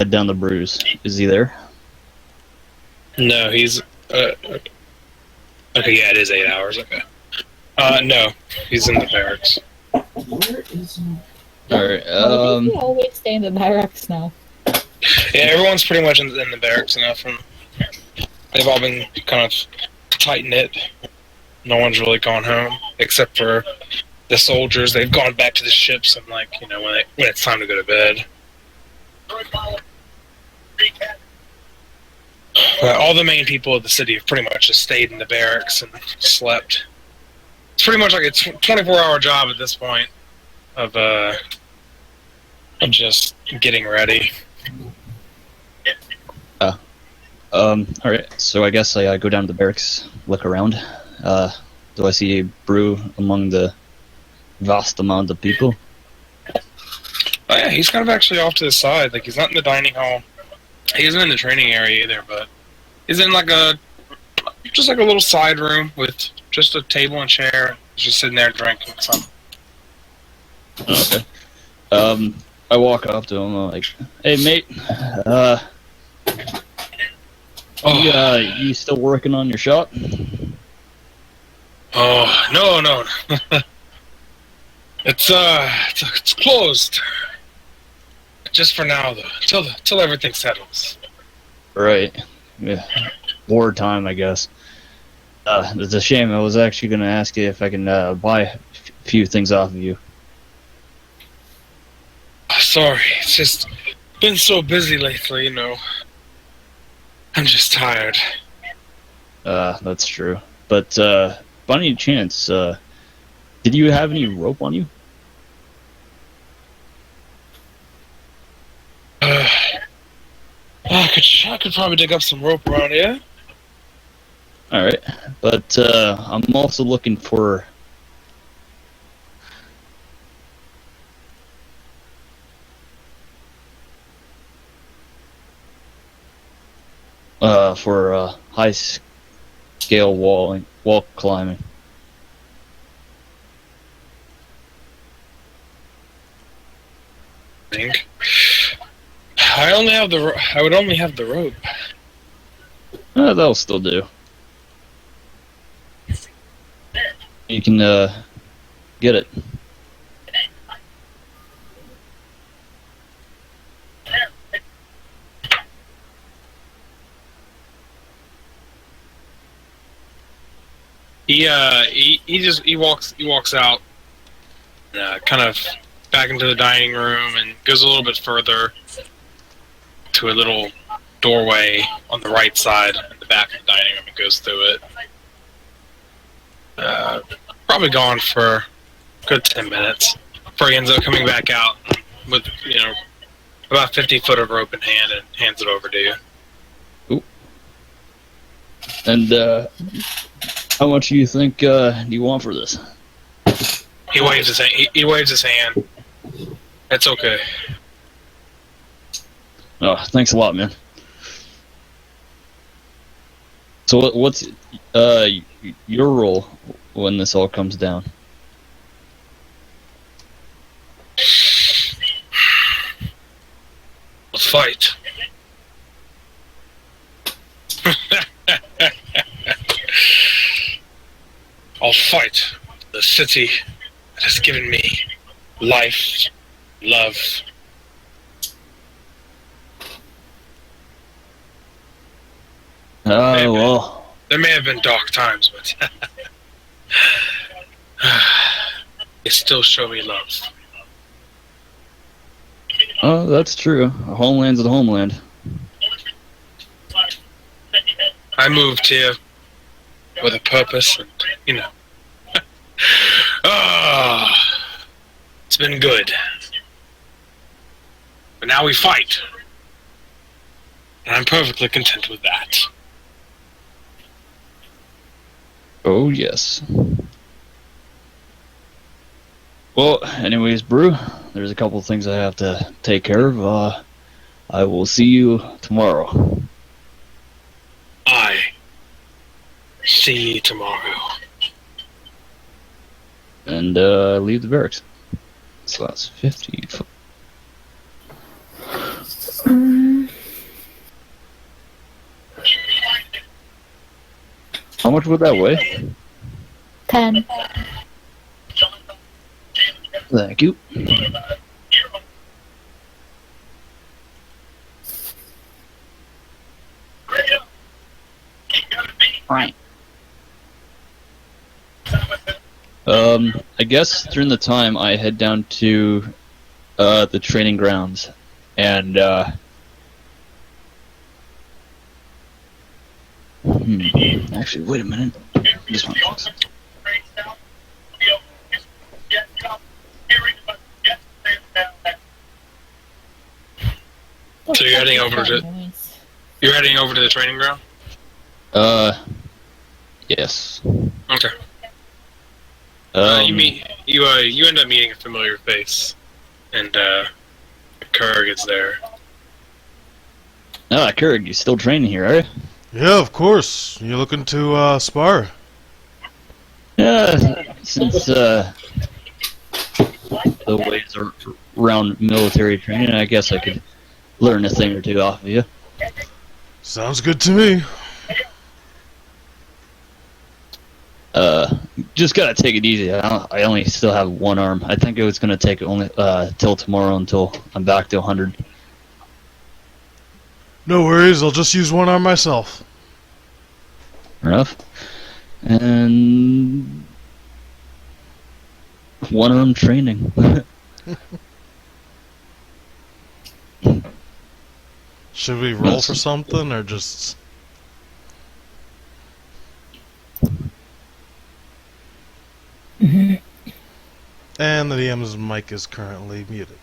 head down to Bruce. Is he there? No, he's okay. Yeah, it is 8 hours. Okay. No, he's in the barracks. Where is Alright, Why do we always stay in the barracks now? Yeah, everyone's pretty much in the barracks now. They've all been kind of tight knit. No one's really gone home except for the soldiers. They've gone back to the ships and when it's time to go to bed. All the main people of the city have pretty much just stayed in the barracks and slept. It's pretty much like a 24-hour job at this point of just getting ready. Alright, so I guess I go down to the barracks, look around. Do I see a Brew among the vast amount of people? Oh yeah, he's kind of actually off to the side. Like, he's not in the dining hall. He isn't in the training area either, but he's in just like a little side room with just a table and chair. He's just sitting there drinking something. Okay. I walk up to him, I'm like, hey mate, you still working on your shop? Oh, no. It's closed. Just for now, though, till everything settles. Right. Yeah. Wartime, I guess. It's a shame. I was actually going to ask you if I can buy a few things off of you. Sorry, it's just been so busy lately, I'm just tired. That's true. But, by any chance, did you have any rope on you? I could probably dig up some rope around here. Alright, but I'm also looking for high scale wall climbing. I would only have the rope. That'll still do. You can get it. He walks out, kind of back into the dining room and goes a little bit further to a little doorway on the right side in the back of the dining room and goes through it. Probably gone for a good 10 minutes before he ends up coming back out with, about 50 foot of rope in hand and hands it over to you. Ooh. And, how much do you think, do you want for this? He waves his hand. It's okay. Oh, thanks a lot, man. So what's your role when this all comes down? Let's fight. I'll fight the city that has given me life, love. Well, There may have been dark times, but they still show me love. oh, that's true. A homeland's a homeland. I moved here with a purpose, and it's been good. But now we fight, and I'm perfectly content with that. Oh, yes. Well, anyways, Brew, there's a couple things I have to take care of. I will see you tomorrow. I see you tomorrow. And, leave the barracks. So that's 50 foot. How much would that weigh? 10. Thank you. Right. I guess during the time I head down to the training grounds, and actually, wait a minute. This one. So you're heading over to the training ground? Yes. Okay. You end up meeting a familiar face, and Kurg is there. Ah, Kurg, you still training here, are you? Yeah, of course. You looking to spar? Yeah, since the ways are around military training, I guess I could learn a thing or two off of you. Sounds good to me. Just gotta take it easy. I only still have one arm. I think it was gonna take only till tomorrow until I'm back to 100. No worries, I'll just use one arm myself. Fair enough. And one arm training. Should we roll for something, or just... And the DM's mic is currently muted.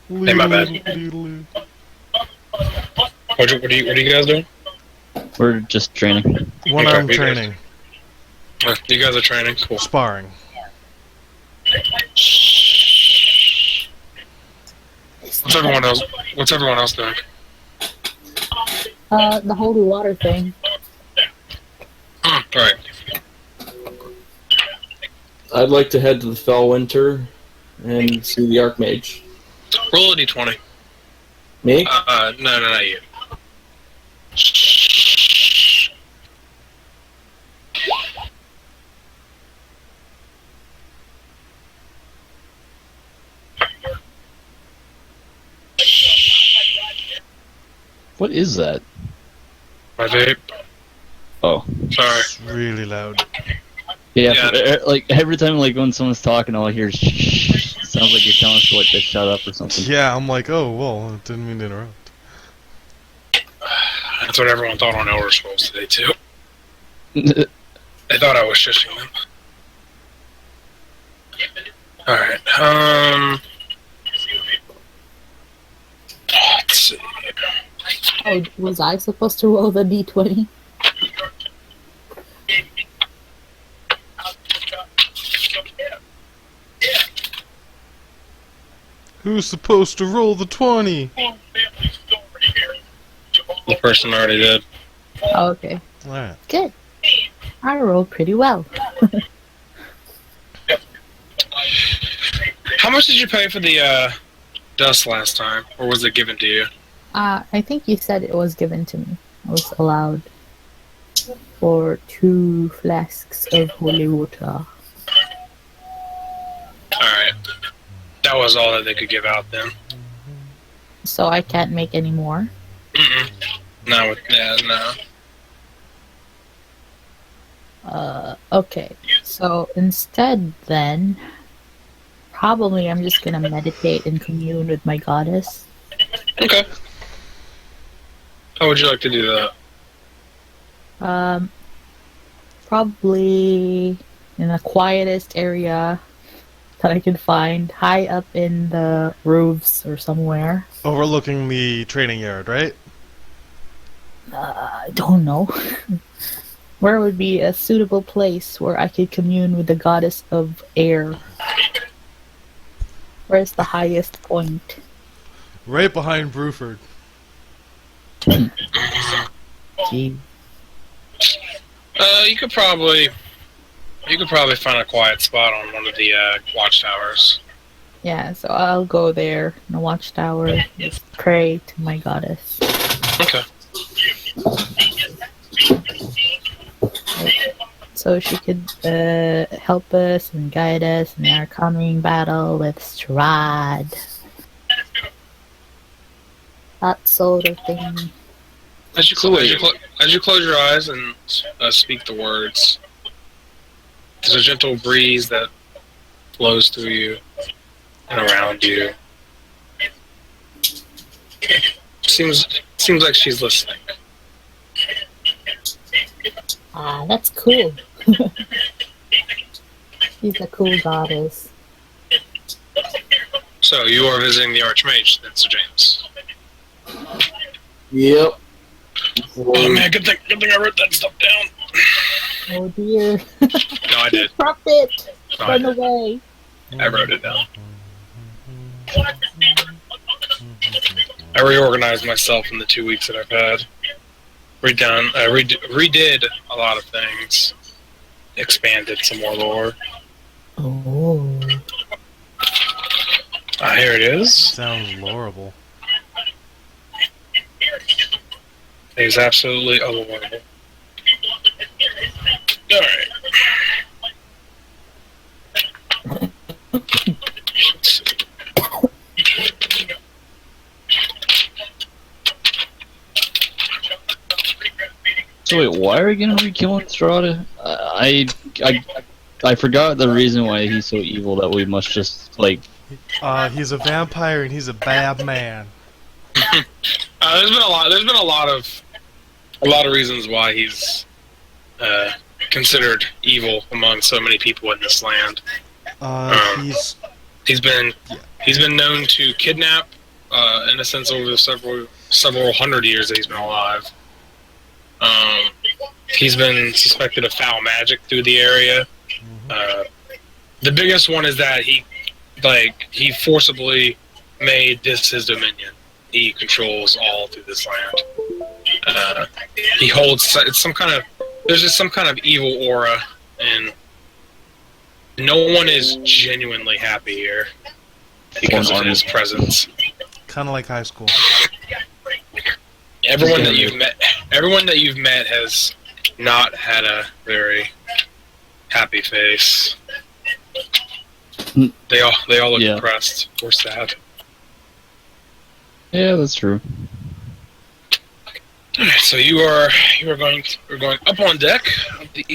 Hey, my bad. What are you guys doing? We're just training. One arm Okay, training. You guys are training? Cool. Sparring. What's everyone else doing? The holy water thing. Right. I'd like to head to the Fellwinter and see the Archmage. Roll a d20. Me? No, not you. What is that? My vape. Oh. Sorry. It's really loud. Yeah, Yeah. like every time like when someone's talking, all I hear is shh. Sounds like you're telling us like to shut up or something. Yeah, I'm like, oh, well, I didn't mean to interrupt. That's what everyone thought on Elder Scrolls today, too. They thought I was shushing them. Alright, let's see. Oh, was I supposed to roll the d20? Who's supposed to roll the 20? The person already did. Oh, okay. Alright. Good. I rolled pretty well. How much did you pay for the dust last time? Or was it given to you? I think you said it was given to me. I was allowed for 2 flasks of holy water. Alright. That was all that they could give out then. So I can't make any more. Mm-mm. No, no. Okay. So instead then, probably I'm just gonna meditate and commune with my goddess. Okay. How would you like to do that? Probably in the quietest area that I can find, high up in the roofs or somewhere. Overlooking the training yard, right? I don't know. Where would be a suitable place where I could commune with the goddess of air? Where's the highest point? Right behind Bruford. Gee. You could probably find a quiet spot on one of the watchtowers. Yeah, so I'll go there in the watchtower, just pray to my goddess. Okay. so she could help us and guide us in our coming battle with Strahd. That sort of thing. As you close your eyes and speak the words, there's a gentle breeze that flows through you and around you. Seems like she's listening. Ah, that's cool. She's a cool goddess. So you are visiting the Archmage, then, Sir James. Yep. Oh man, good thing I wrote that stuff down. Oh dear. No, I did. Drop it! No, I Run did. away! I wrote it down. I reorganized myself in the 2 weeks that I've had. Redid a lot of things. Expanded some more lore. Oh. Here it is. Sounds lorable. It is absolutely unbelievable. Alright. So wait, why are we gonna be killing Strahd? I forgot the reason why he's so evil that we must just like. He's a vampire and he's a bad man. There's been a lot of reasons why he's considered evil among so many people in this land. He's been known to kidnap, in a sense, over the several hundred years that he's been alive. He's been suspected of foul magic through the area. The biggest one is that he forcibly made this his dominion. He controls all through this land. He holds there's just some kind of evil aura, and no one is genuinely happy here because of his presence. Kind of like high school. Everyone that you've met has not had a very happy face. They all look depressed or sad. Yeah, that's true. Alright, so we're going up on deck of the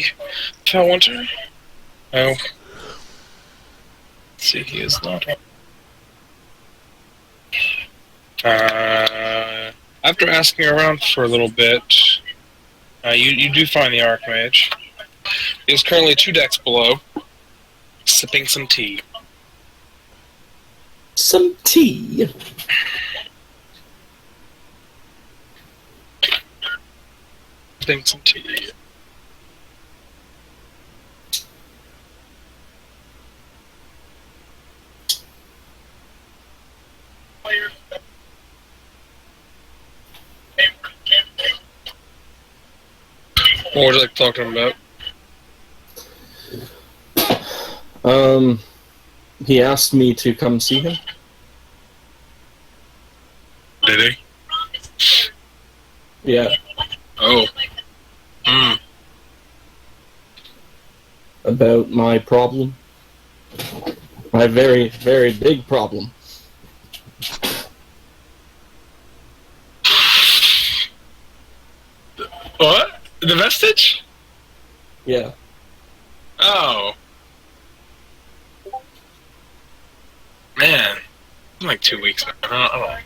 Fellwinter. Oh. Let's see, he is not on. After asking around for a little bit, you do find the Archmage. He is currently 2 decks below, sipping some tea. Some tea. Sipping some tea. What would you like to talk to him about? He asked me to come see him. Did he? Yeah. Oh. About my problem. My very, very big problem. What? The vestige? Yeah. Oh. Man. It's like 2 weeks now. I don't know.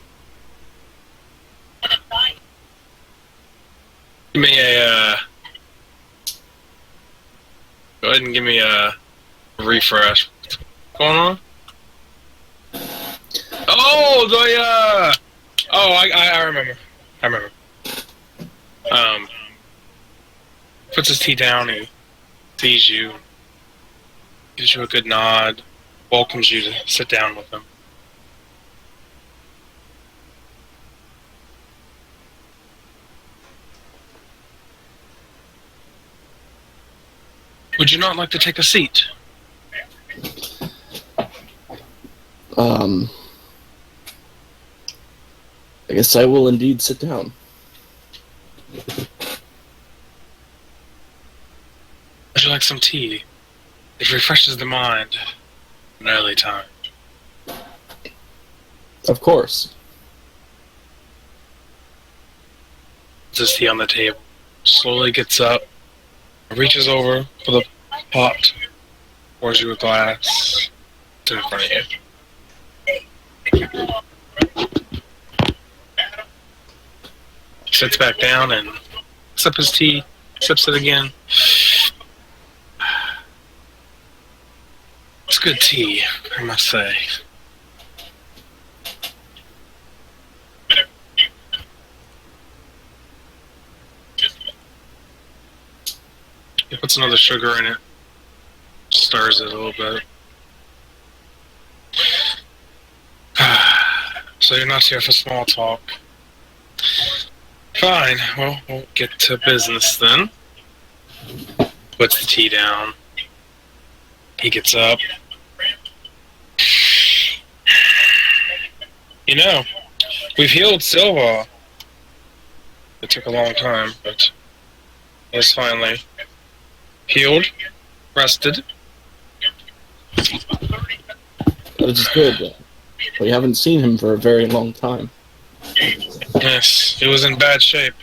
Give me a, go ahead and give me a refresh. What's going on? Oh, I remember. Puts his tea down, he sees you, gives you a good nod, welcomes you to sit down with him. Would you not like to take a seat? I guess I will indeed sit down. you like some tea? It refreshes the mind in early time. Of course. Puts his tea on the table. Slowly gets up. Reaches over for the pot. Pours you a glass. It's in front of you. Sits back down and sips his tea. Sips it again. It's good tea, I must say. He puts another sugar in it, stirs it a little bit. So you're not here for small talk. Fine, well, we'll get to business then. Puts the tea down. He gets up. You know, we've healed Silva. It took a long time, but it's finally healed, rested. That is good. We haven't seen him for a very long time. Yes, he was in bad shape.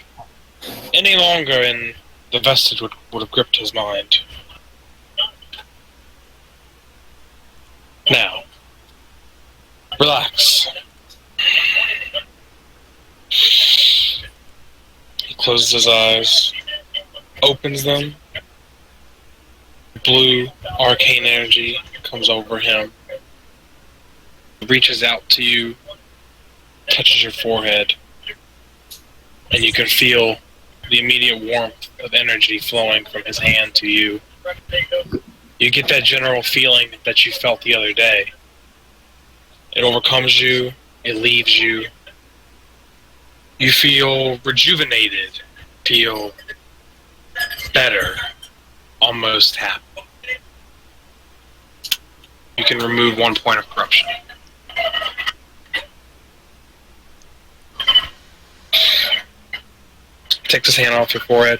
Any longer and the vestige would have gripped his mind. Now, relax. He closes his eyes, opens them. Blue arcane energy comes over him, reaches out to you, touches your forehead, and you can feel the immediate warmth of energy flowing from his hand to you. You get that general feeling that you felt the other day. It overcomes you, it leaves you. You feel rejuvenated, feel better, almost happy. You can remove 1 point of corruption. Take this hand off your forehead.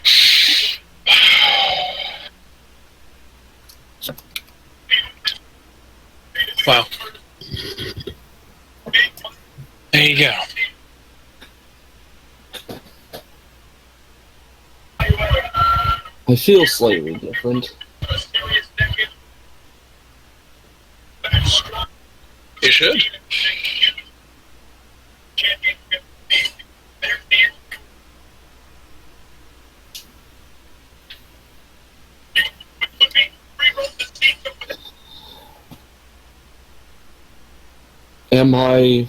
Wow. There you go. I feel slightly different. You should. Am I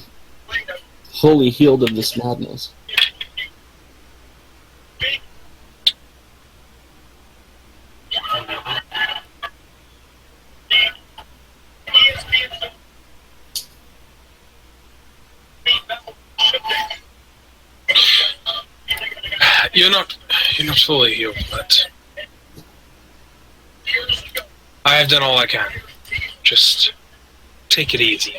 fully healed of this madness? You're not fully healed, but I have done all I can. Just take it easy.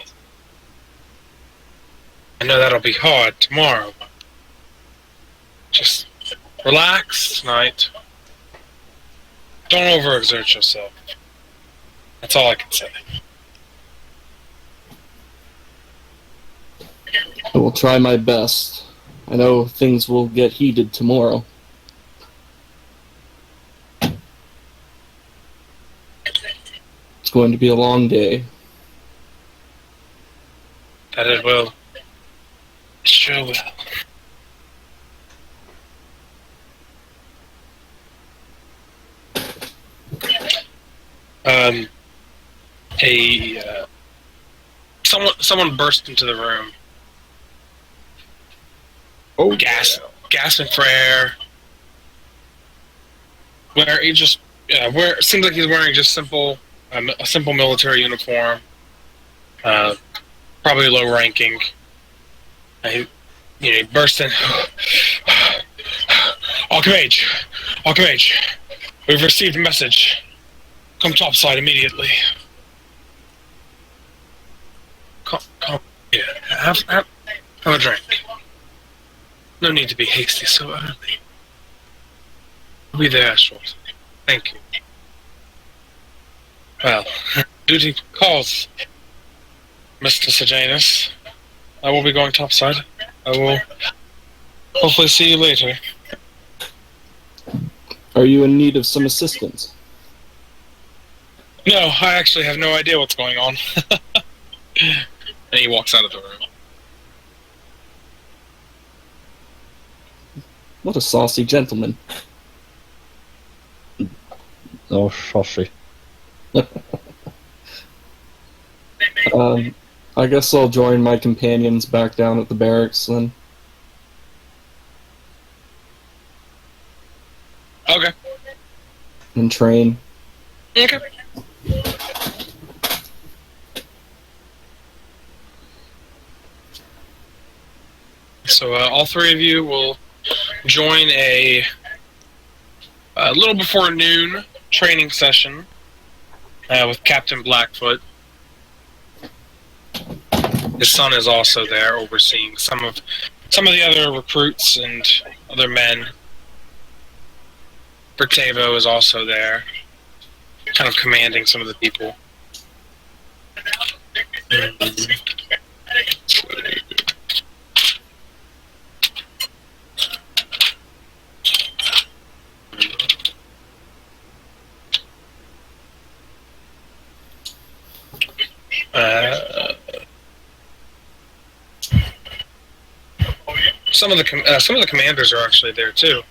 I know that'll be hard tomorrow, but just relax tonight. Don't overexert yourself. That's all I can say. I will try my best. I know things will get heated tomorrow. It's going to be a long day. That it will. It sure will. Someone burst into the room. Oh, Gasping for air. Seems like he's wearing just a simple military uniform. Probably low ranking. He burst in. Archmage, we've received a message. Come topside immediately. Come. Yeah, have a drink. No need to be hasty so early. We'll be there shortly. Thank you. Well, duty calls, Mr. Sejanus. I will be going topside. I will hopefully see you later. Are you in need of some assistance? No, I actually have no idea what's going on. And he walks out of the room. What a saucy gentleman. Oh, saucy. I guess I'll join my companions back down at the barracks then. Okay. And train. Okay. So all three of you will join a little before noon training session with Captain Blackfoot. His son is also there, overseeing some of the other recruits and other men. Bertavo is also there, kind of commanding some of the people. Some of the commanders are actually there too.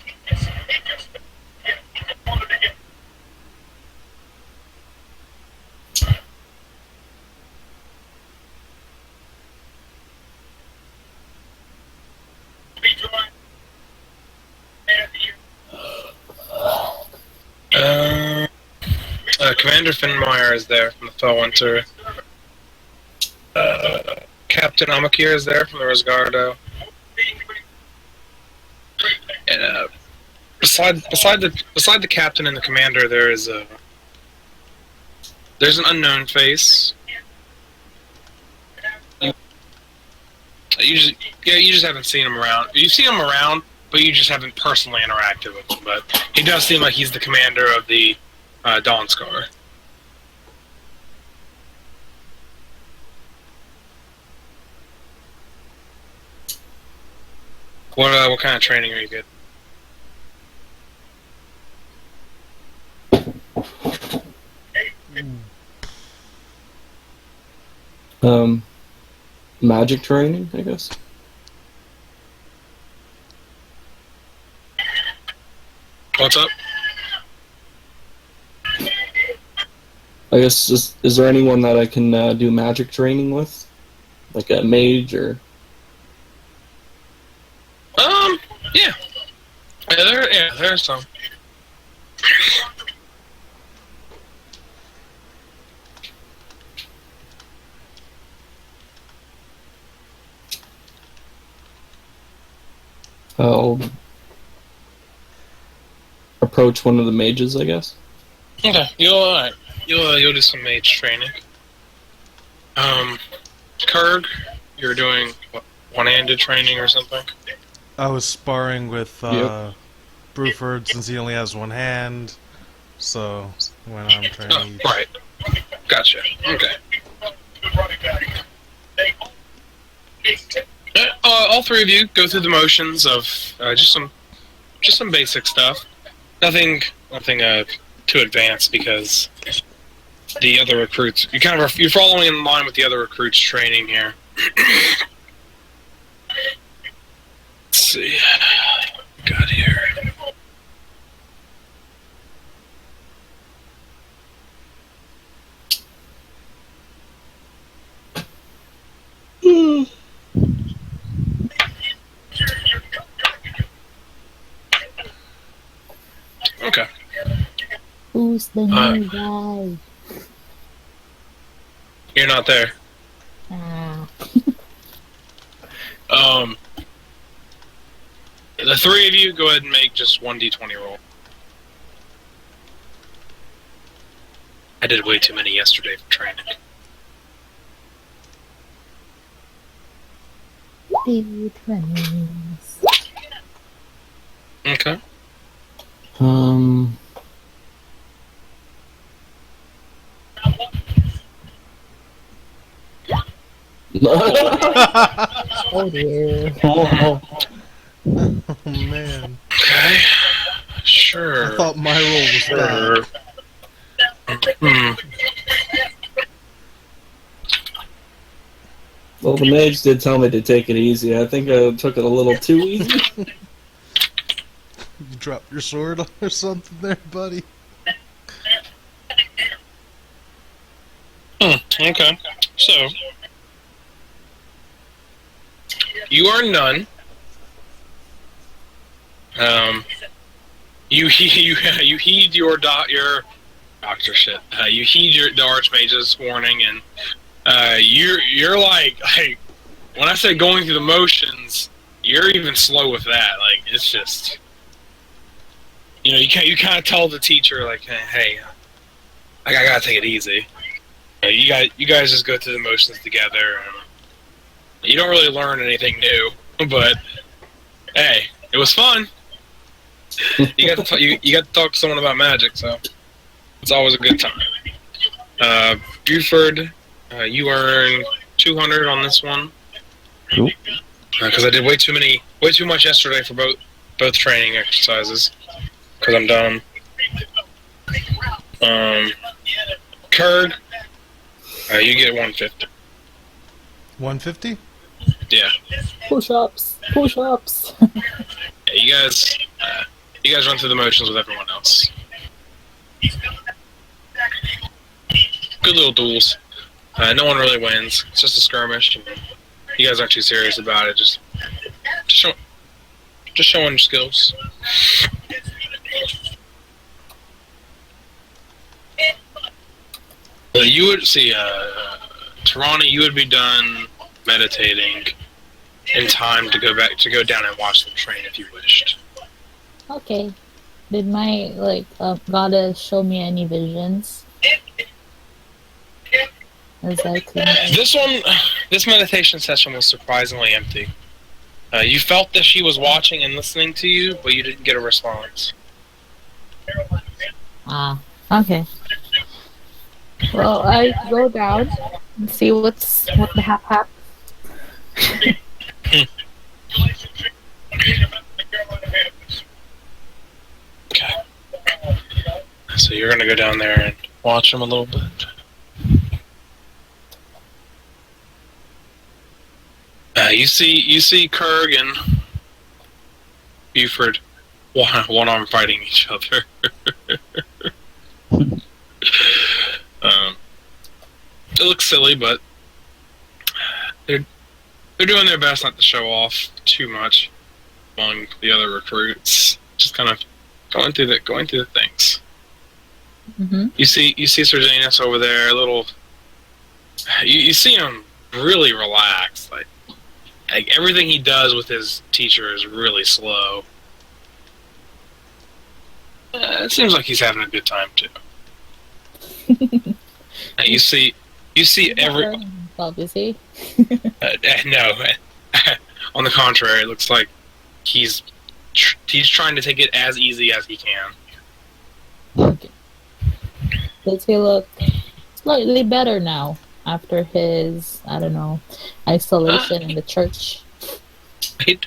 Commander Finnmeyer is there from the Fellwinter. Captain Amakir is there from the Resgardo. And beside the captain and the commander, there's an unknown face. You just haven't seen him around. You've seen him around, but you just haven't personally interacted with him. But he does seem like he's the commander of the Dawnscar. What kind of training are you getting? Magic training, I guess. What's up? I guess, is there anyone that I can do magic training with? Like a mage or... Yeah. There's some. I'll approach one of the mages, I guess. Okay, you'll do some mage training. Kurg, you're doing what, one-handed training or something? I was sparring with Yep. Bruford since he only has one hand, so when I'm Oh, training, right. Gotcha. Okay. All three of you go through the motions of just some basic stuff. Nothing too advanced because the other recruits. You're following in line with the other recruits' training here. Let's see. Got here. Okay. Who's the new guy? You're not there. Ah, The three of you go ahead and make just 1d20 roll. I did way too many yesterday for training. D20s. Okay. Oh dear. Oh, Oh man, Okay. Sure. I thought my roll was Sure. bad. Hmm. well, the mage did tell me to take it easy. I think I took it a little too easy. You dropped your sword or something there, buddy. Okay. So, you are none. You heed your doctor shit. You heed the archmage's warning, and you're like when I say going through the motions, you're even slow with that. Like it's just you kind of tell the teacher like, hey, I gotta take it easy. You guys just go through the motions together. And you don't really learn anything new, but hey, it was fun. You got to talk to someone about magic, so it's always a good time. Buford, you earn 200 on this one. Cool. Because I did way too much yesterday for both training exercises. Because I'm done. Kurg, you get 150. 150? Yeah. Push-ups. Push-ups. Yeah, you guys run through the motions with everyone else. Good little duels. No one really wins. It's just a skirmish. You guys aren't too serious about it. Just showing skills. You would see, Tarani, you would be done meditating in time to go down and watch them train if you wished. Okay. Did my goddess show me any visions? As I could. This meditation session was surprisingly empty. You felt that she was watching and listening to you, but you didn't get a response. Ah. Okay. Well, I go down and see what the hap. Okay. So you're gonna go down there and watch them a little bit. You see Kurg and Buford one arm fighting each other. It looks silly, but they're doing their best not to show off too much among the other recruits. Just kind of going through the things. Mm-hmm. You see Serjanus over there, a little. You see him really relaxed, like everything he does with his teacher is really slow. It seems like he's having a good time too. You see every. Obviously. No, on the contrary, it looks like he's trying to take it as easy as he can. Okay. Does he look slightly better now after his, I don't know, isolation in the church? He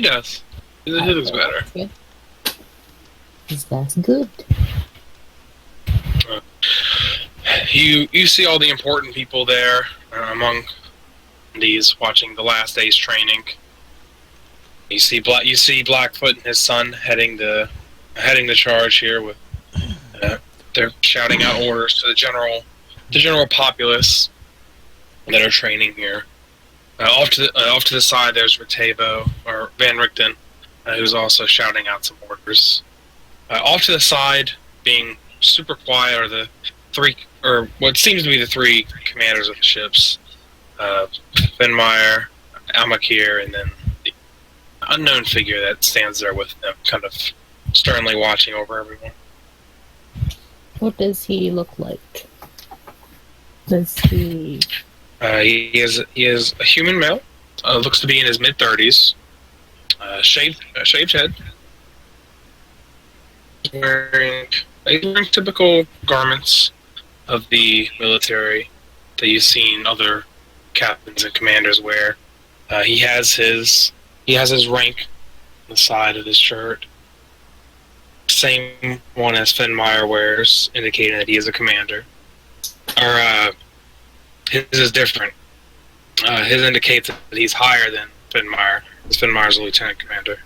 does. He looks better. Good. That's good. You see all the important people there among these watching the last day's training. You see Blackfoot and his son heading the charge here with. They're shouting out orders to the general populace that are training here. Off to the side, there's Ritevo or Van Richten, who's also shouting out some orders. Off to the side, being super quiet, are the three, or what seems to be the three commanders of the ships: Fenmeyer, Almakir, and then the unknown figure that stands there with them, kind of sternly watching over everyone. What does he look like? Does he... He is a human male. Looks to be in his mid-30s. Shaved head. Wearing typical garments of the military that you've seen other captains and commanders wear. He has his rank on the side of his shirt. Same one as Finmire wears, indicating that he is a commander. Or his is different. His indicates that he's higher than Finmire. Finmire's a lieutenant commander.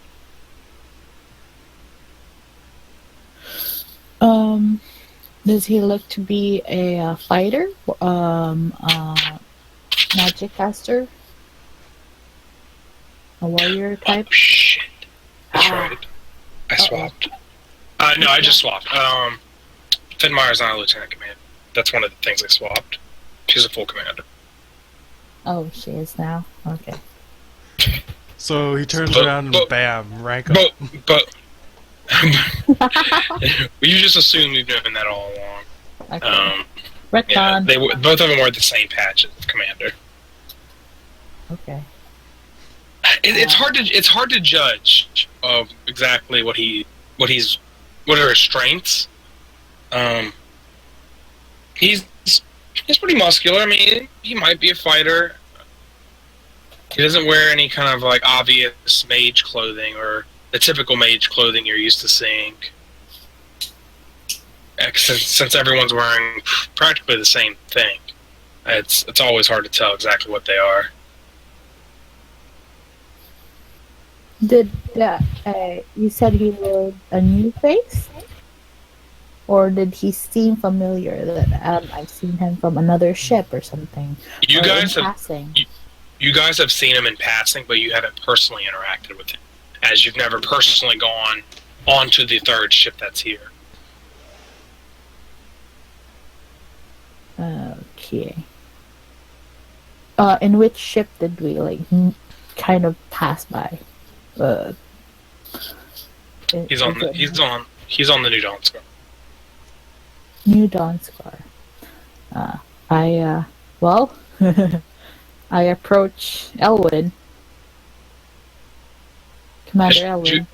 Does he look to be a fighter? Magic caster? A warrior type? Oh shit! That's right. I swapped. No, I just swapped. Finmire's not a lieutenant commander. That's one of the things I swapped. She's a full commander. Oh, she is now? Okay. So he turns around and bam, rank up. But you just assume we've known that all along. Okay. Yeah, Retcon. both of them wear the same patch as the commander. Okay. It's hard to judge exactly what are his strengths. He's pretty muscular. I mean, he might be a fighter. He doesn't wear any kind of like obvious mage clothing or the typical mage clothing you're used to seeing. Since everyone's wearing practically the same thing, it's always hard to tell exactly what they are. Did you said he was a new face, or did he seem familiar? That I've seen him from another ship or something. You or guys in have passing. you guys have seen him in passing, but you haven't personally interacted with him, as you've never personally gone onto the third ship that's here. Okay. In which ship did we kind of pass by? He's on the New Dawn Scar. New Dawn Scar. I approach Elwyn. Commander Elwyn.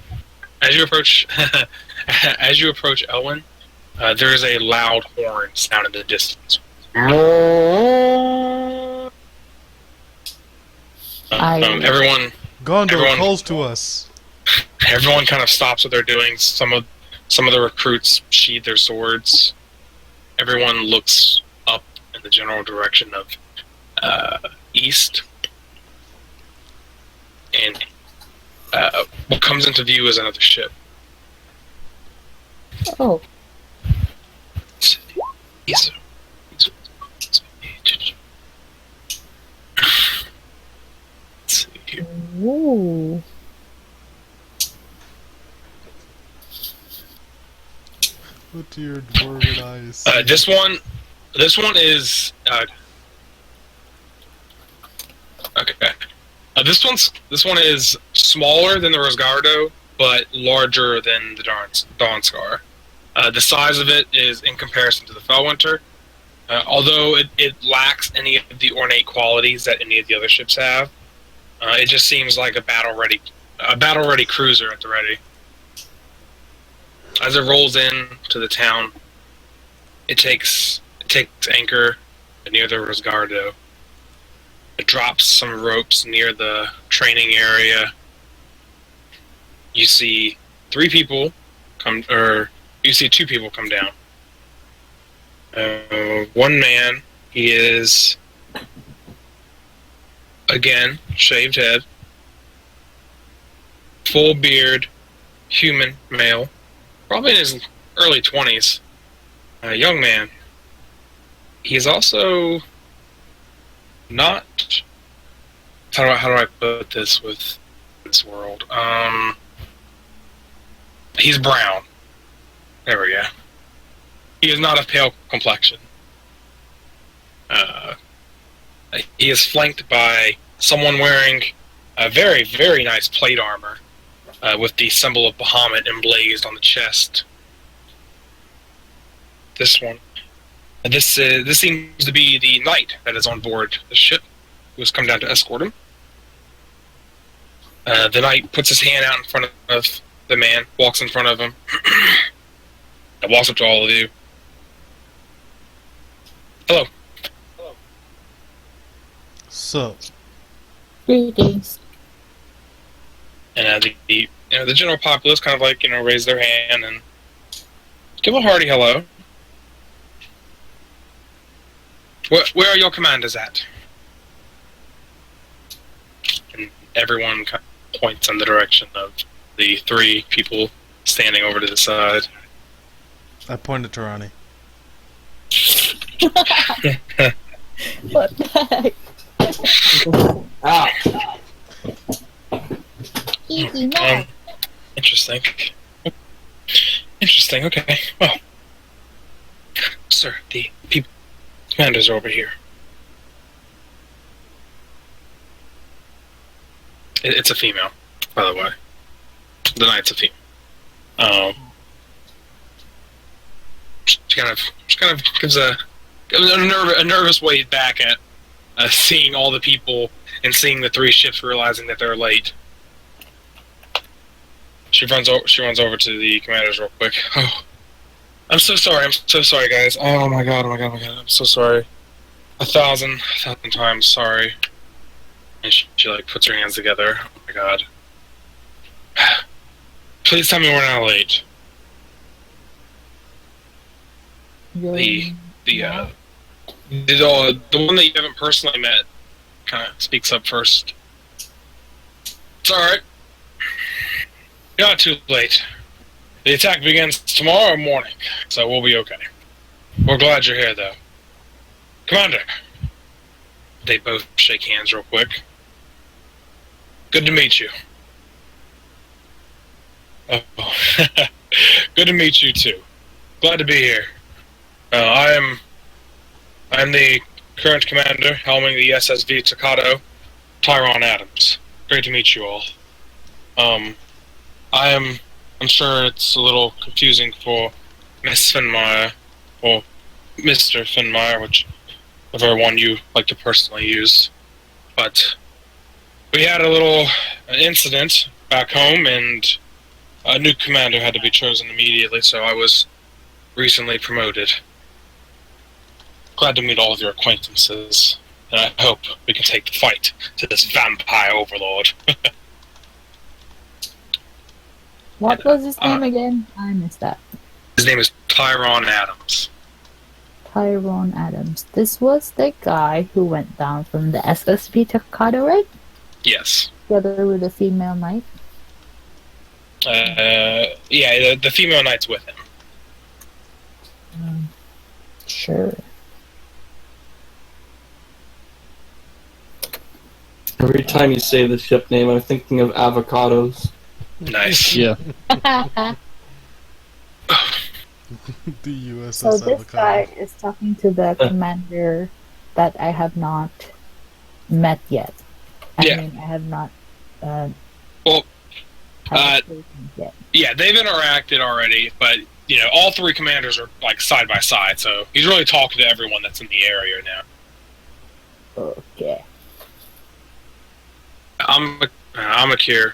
As you approach Elwyn, there is a loud horn sound in the distance. Everyone Gondor calls to us. Everyone kind of stops what they're doing. Some of the recruits sheathe their swords. Everyone looks up in the general direction of east, and what comes into view is another ship. Oh. Let's see here. Ooh. Look to your dwarven eyes. This one is okay. This one is smaller than the Rosgardo, but larger than the Dawnscar. The size of it is in comparison to the Fellwinter, although it lacks any of the ornate qualities that any of the other ships have. It just seems like a battle-ready cruiser at the ready. As it rolls in to the town, it takes anchor near the Rosgardo. It drops some ropes near the training area. You see two people come down. One man, he is again shaved head, full beard, human male, probably in his early 20s. A young man. He is also not. How do I put this with this world? He's brown. There we go. He is not of pale complexion. He is flanked by someone wearing a very, very nice plate armor with the symbol of Bahamut emblazed on the chest. This one. This seems to be the knight that is on board the ship, who has come down to escort him. The knight puts his hand out in front of the man, walks in front of him, and walks up to all of you. Hello. So, Greetings. And the general populace kind of like raise their hand and give a hearty hello. Where are your commanders at? And everyone kind of points in the direction of the three people standing over to the side. I pointed to Ronnie. What the heck? Ah, Easy, no. Interesting. Interesting. Okay. Well, sir, the people commanders are over here. It's a female, by the way. The knight's a female. She kind of gives a nervous wave back at seeing all the people and seeing the three ships, realizing that they're late. She runs over to the commanders real quick. Oh, I'm so sorry, guys. Oh my god. I'm so sorry. A thousand times sorry. And she like puts her hands together. Oh my god. Please tell me we're not late. The one that you haven't personally met kind of speaks up first. It's alright. You're not too late. The attack begins tomorrow morning, so we'll be okay. We're glad you're here, though. Commander! They both shake hands real quick. Good to meet you. Oh, good to meet you, too. Glad to be here. I am the current commander helming the SSV Tocado, Tyron Adams. Great to meet you all. I'm sure it's a little confusing for Miss Finmire, or Mr. Finmire, whichever one you like to personally use. But we had a little incident back home, and a new commander had to be chosen immediately, so I was recently promoted. Glad to meet all of your acquaintances, and I hope we can take the fight to this vampire overlord. What was his name again? I missed that. His name is Tyron Adams. Tyrone Adams. This was the guy who went down from the SSV Tocado, right? Yes. Together with a female knight. Yeah, the female knight's with him. Sure. every time you say the ship name, I'm thinking of avocados. Nice. Yeah. The USS So this Avocado. guy is talking to the commander that I have not met yet. I Yeah. mean, I have not. Well, haven't spoken yet. Yeah, they've interacted already, but all three commanders are like side by side, so he's really talking to everyone that's in the area now. Okay. I'm Akir,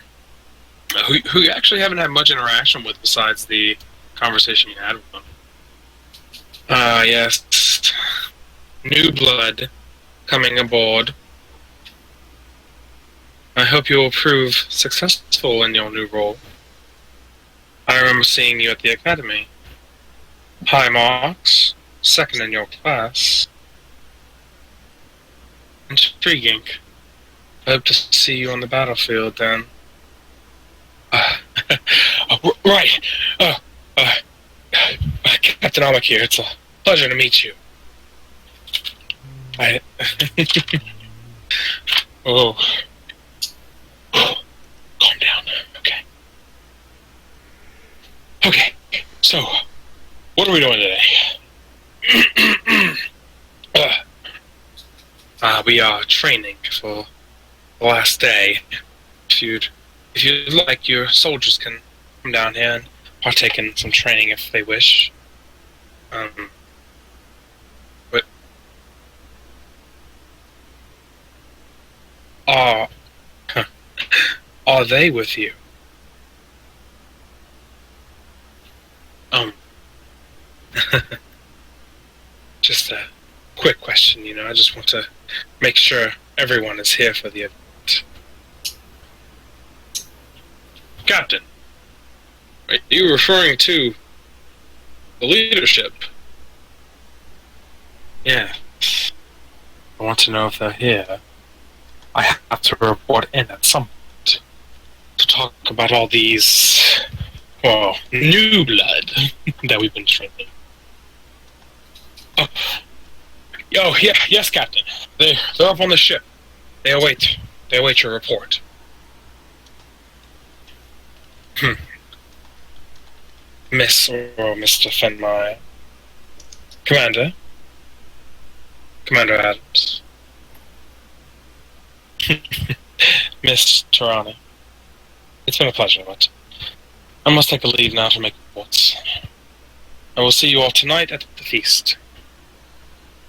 who you actually haven't had much interaction with besides the conversation you had with him. Yes. New blood coming aboard. I hope you will prove successful in your new role. I remember seeing you at the academy. High marks, second in your class. Intriguing. I hope to see you on the battlefield then. Right. Captain Amak here. It's a pleasure to meet you. Oh. Calm down. Okay. Okay. So, what are we doing today? We are training for the last day. If you'd like, your soldiers can come down here and partake in some training if they wish. But are they with you? Just a quick question, I just want to make sure everyone is here for the event. Captain, are you referring to the leadership? Yeah. I want to know if they're here. I have to report in at some point to talk about all these, well, new blood that we've been training. Oh, yeah, yes, Captain. They're up on the ship. They await your report. Miss or Mr. Fenmeyer. Commander Adams. Miss Tarani. It's been a pleasure, but I must take a leave now to make reports. I will see you all tonight at the feast.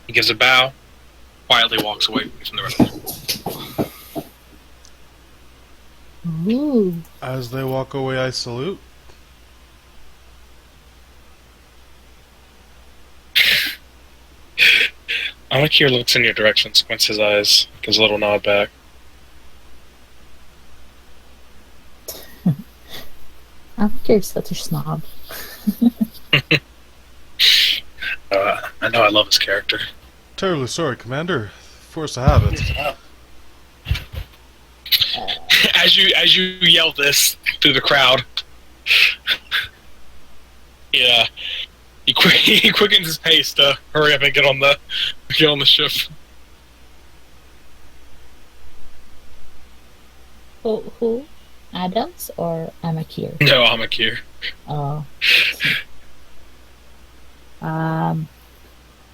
He gives a bow, quietly walks away from the room. Ooh. As they walk away, I salute. Amakir looks in your direction, squints his eyes, gives a little nod back. I'm curious, such a snob. I know I love his character. Terribly sorry, Commander. Force of habit. As you yell this through the crowd, yeah, he quickens his pace to hurry up and get on the ship. Who? Adams or Amakir? No, Amakir. Oh.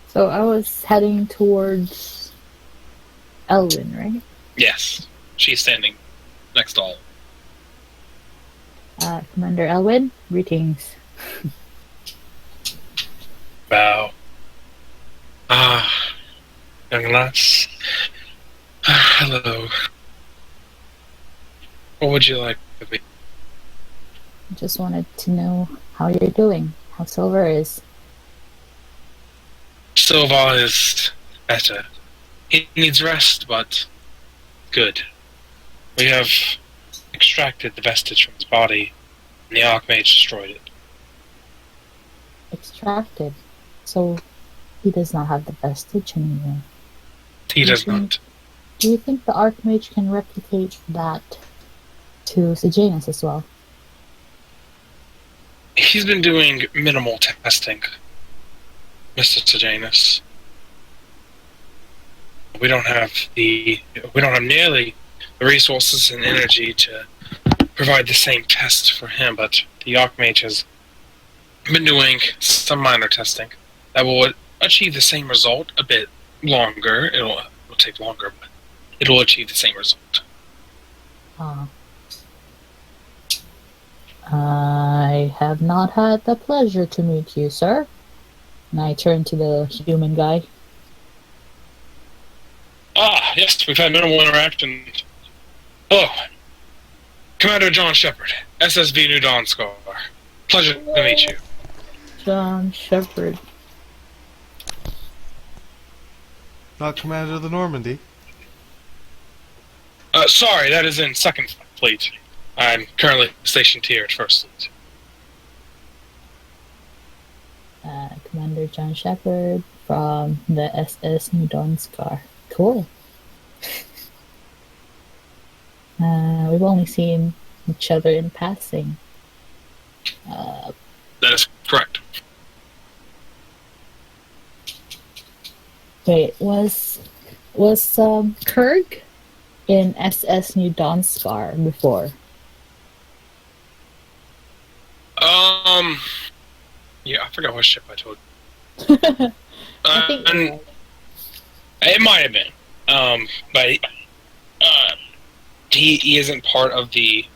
So I was heading towards Elwyn, right? Yes, she's standing next to all. Commander Elwyn, greetings. Bow. Young lass. Hello. What would you like to be? Just wanted to know how you're doing, how Silver is. Silva is better. He needs rest, but good. We have extracted the vestige from his body, and the Archmage destroyed it. Extracted. So he does not have the vestige anymore. He does not. Do you think the Archmage can replicate that to Sejanus as well? He's been doing minimal testing, Mr. Sejanus. We don't have nearly the resources and energy to provide the same test for him, but the Archmage has been doing some minor testing that will achieve the same result a bit longer. It'll take longer, but it will achieve the same result. I have not had the pleasure to meet you, sir. And I turn to the human guy. Yes, we've had minimal interaction. Oh, Commander John Shepard, SSV New Dawn Scar. Pleasure to meet you. John Shepard. Not Commander of the Normandy. Sorry, that is in Second Fleet. I'm currently stationed here at First Fleet. Commander John Shepard from the SS New Dawn Scar. Cool. We've only seen each other in passing. That is correct. Wait, was Kirk in SS New Dawn Scar before? Yeah, I forgot what ship I told you. I think It might have been. But he isn't part of the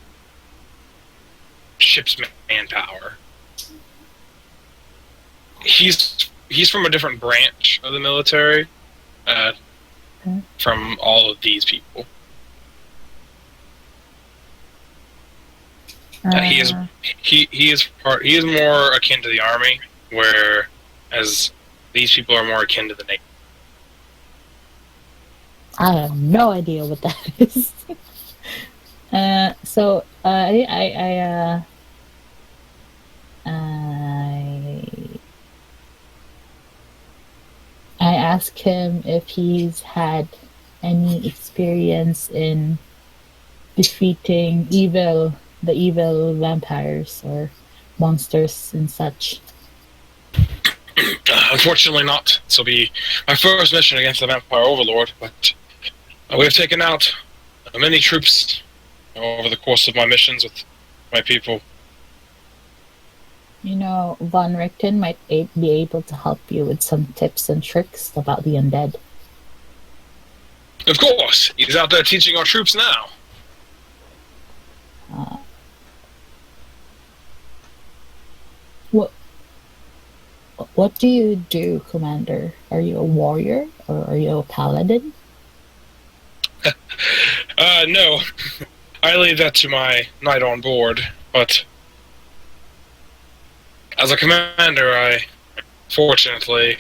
ship's manpower. He's from a different branch of the military from all of these people. He is more akin to the army, whereas these people are more akin to the Navy. I have no idea what that is. I asked him if he's had any experience in defeating the evil vampires or monsters and such. Unfortunately not. This will be my first mission against the Vampire Overlord, but we have taken out many troops over the course of my missions with my people. You know, Von Richten might be able to help you with some tips and tricks about the undead. Of course! He's out there teaching our troops now. What do you do, Commander? Are you a warrior or are you a paladin? No. I leave that to my knight on board, but as a commander, I, fortunately,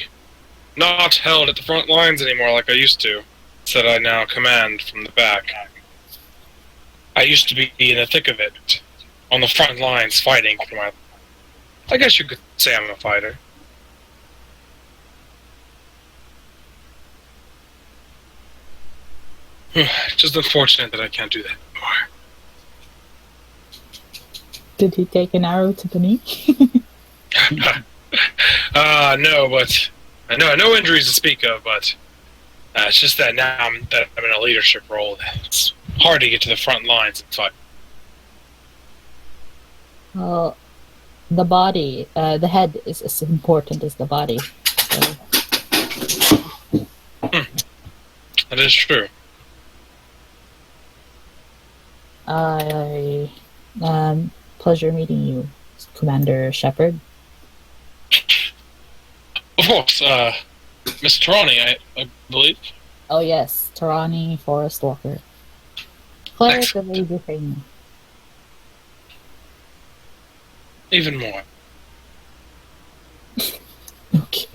not held at the front lines anymore like I used to. Instead, I now command from the back. I used to be in the thick of it, on the front lines fighting for my... I guess you could say I'm a fighter. Just unfortunate that I can't do that anymore. Did he take an arrow to the knee? No, but no injuries to speak of. But it's just that now I'm in a leadership role. It's hard to get to the front lines and fight. Well, the body, the head is as important as the body. So. That is true. Pleasure meeting you, Commander Shepard. Of course, Mr. Tarani, I believe. Oh yes, Tarani Forest Walker. Cleric of Aegithania. Even more. Okay.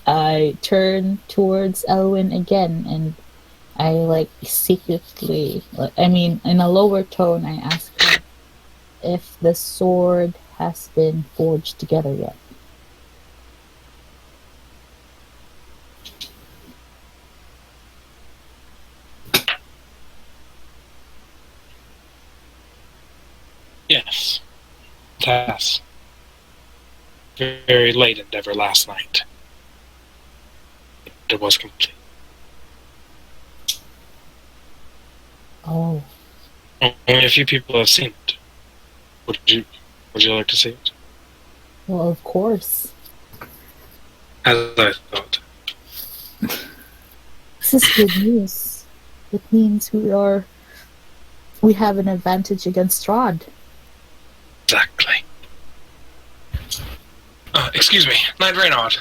I turn towards Elwyn again and I secretly, in a lower tone, I ask her if the sword has been forged together yet. Yes. It has. Very late endeavor last night. It was complete. Oh. Only a few people have seen it. Would you like to see it? Well, of course. As I thought. This is good news. It means we have an advantage against Strahd. Exactly. Excuse me, Knight Reynard.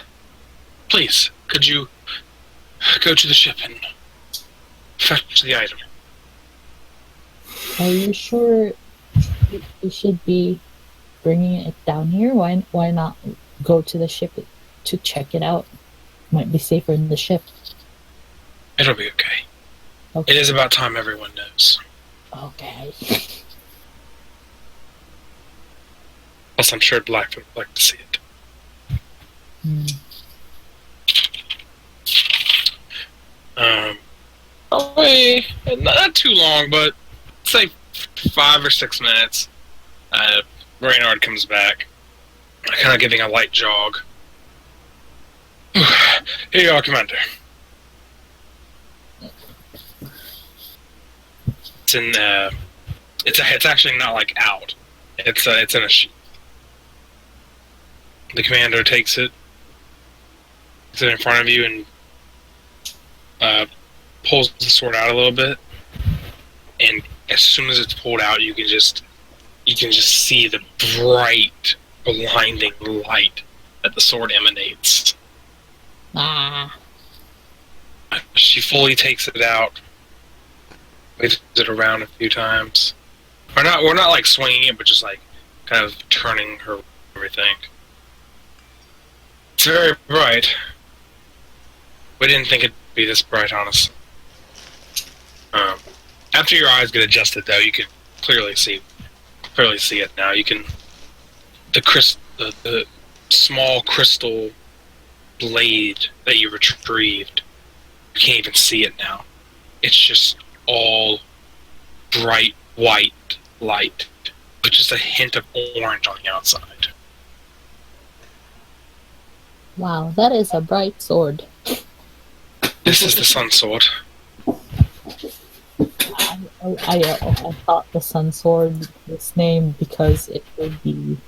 Please, could you go to the ship and fetch the item? Are you sure we should be bringing it down here? Why not go to the ship to check it out? Might be safer in the ship. It'll be okay. Okay. It is about time everyone knows. Okay. Plus, I'm sure Black would like to see it. Probably not too long, but say 5 or 6 minutes. Reynard comes back, kind of giving a light jog. Here you are, Commander. It's in. It's actually not out. It's in a sheath. The commander takes it, puts it in front of you, and pulls the sword out a little bit. And as soon as it's pulled out, you can just see the bright, blinding light that the sword emanates. Ah. She fully takes it out, waves it around a few times. We're not swinging it, but just kind of turning her everything. It's very bright. We didn't think it'd be this bright, honestly. After your eyes get adjusted, though, you can clearly see it now. You can the small crystal blade that you retrieved. You can't even see it now. It's just all bright white light with just a hint of orange on the outside. Wow, that is a bright sword. This is the Sun Sword. I thought the Sun Sword was named because it would be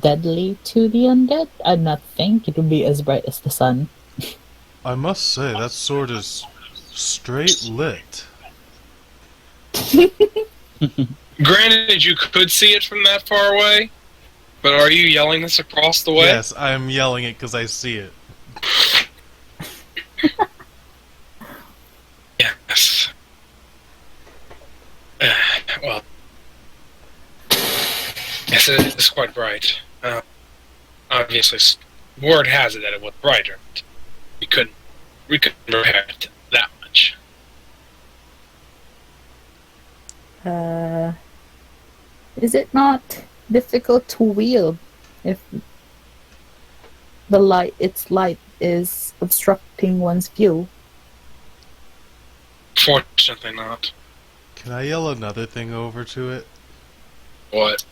deadly to the undead. I did not think it would be as bright as the sun. I must say, that sword is straight lit. Granted, you could see it from that far away, but are you yelling this across the way? Yes, I am yelling it because I see it. Yes. Well, yes, it is quite bright. Obviously, word has it that it was brighter. We couldn't repair it that much. Is it not difficult to wield if its light is obstructing one's view? Fortunately not. Can I yell another thing over to it? What?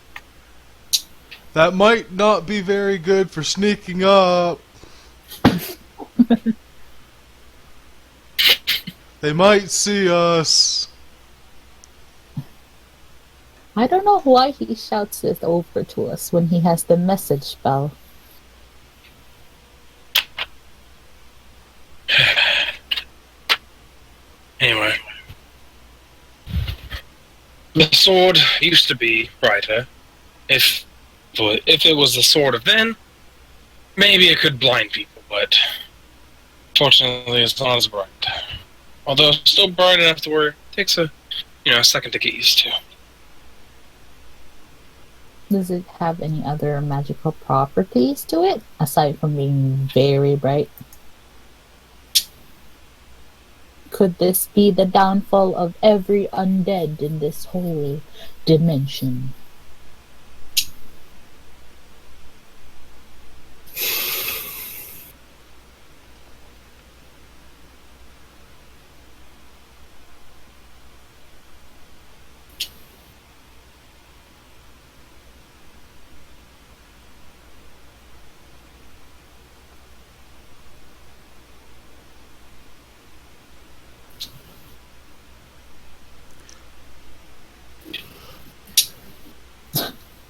That might not be very good for sneaking up. They might see us. I don't know why he shouts it over to us when he has the message spell. Anyway. The sword used to be brighter. If it was the sword of then, maybe it could blind people, but fortunately it's not as bright. Although it's still bright enough to where it takes a second to get used to. Does it have any other magical properties to it, aside from being very bright? Could this be the downfall of every undead in this whole dimension?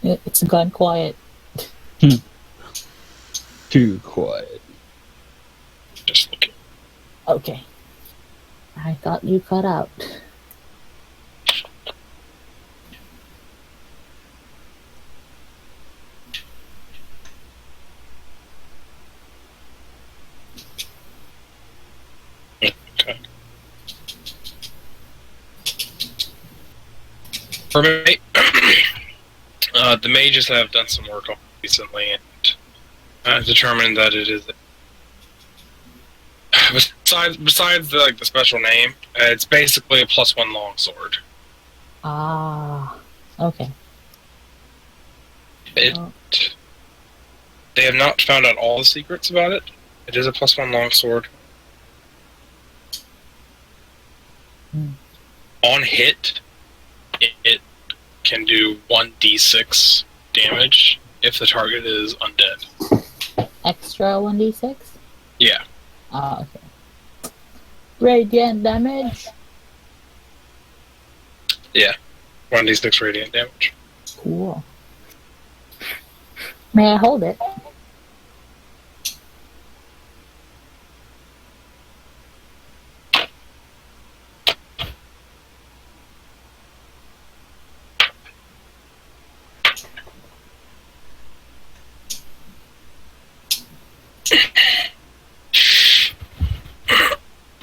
It's gone quiet. Too quiet. Just looking. Okay. I thought you cut out. Okay. For me, the mages have done some work on it recently and determined that it is. Besides the special name, it's basically a +1 longsword. Ah, okay. They have not found out all the secrets about it. It is a +1 longsword. On hit, it can do 1d6 damage if the target is undead. Extra 1d6? Yeah. Ah, okay. Radiant damage? Yeah. 1d6 radiant damage. Cool. May I hold it?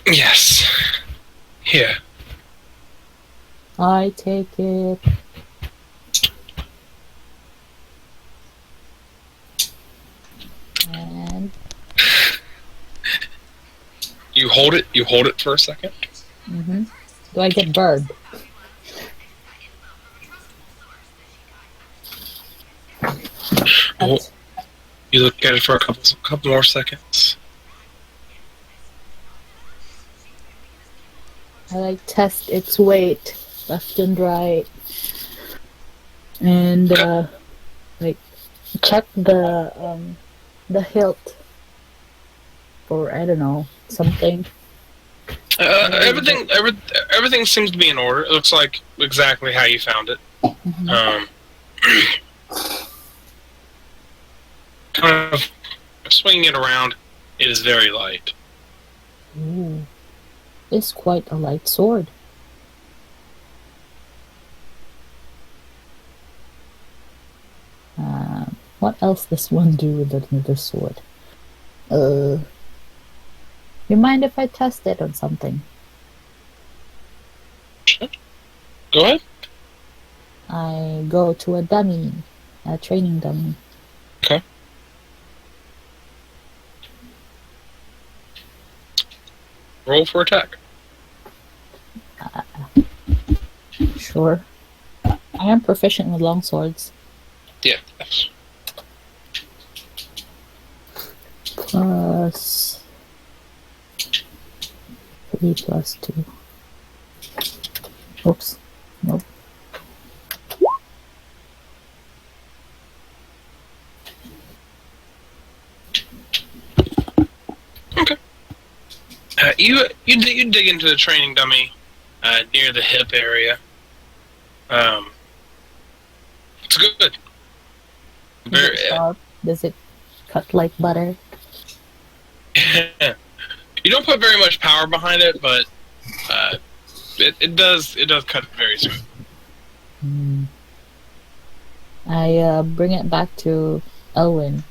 Yes. Here. I take it. And You hold it for a second, Mm-hmm. Do I get bird? Well, you look at it for a couple more seconds. I like test its weight, left and right, and like check the hilt for, I don't know, something. Everything seems to be in order. It looks like exactly how you found it. Mhm. Kind of swinging it around. It is very light. Ooh, it's quite a light sword. What else does one do with another sword? You mind if I test it on something? Go ahead. I go to a dummy, a training dummy. Okay. Roll for attack. Sure. I am proficient with long swords. Yes. Plus 3 plus 2. Oops. Nope. You dig into the training dummy near the hip area. It's good. Is it sharp? Does it cut like butter? You don't put very much power behind it, but it does cut very smooth. Hmm. I bring it back to Elwyn.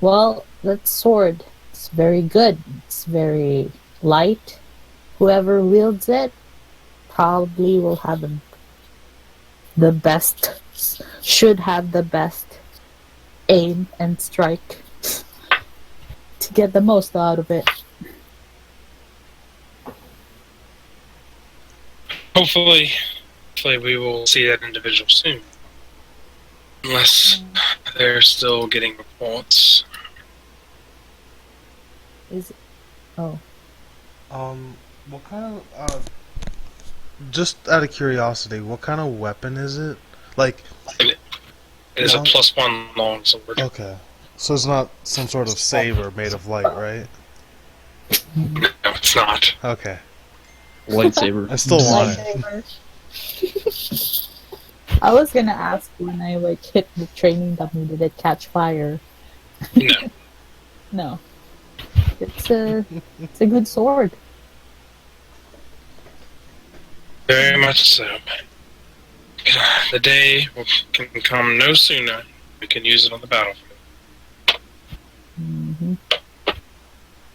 Well, that sword, it's very good. It's very light. Whoever wields it probably will have the best, should have the best aim and strike to get the most out of it. Hopefully we will see that individual soon. Unless they're still getting reports. Is it? Oh. What kind of just out of curiosity, what kind of weapon is it? Like, It is a +1 long sword. okay, so it's not some sort of saber made of light, right? No, it's not. Okay, Lightsaber. I still want it. Lightsaber. I was gonna ask when I hit the training dummy, did it catch fire? No. No. It's a good sword. Very much so. The day can come no sooner. We can use it on the battlefield. Hmm.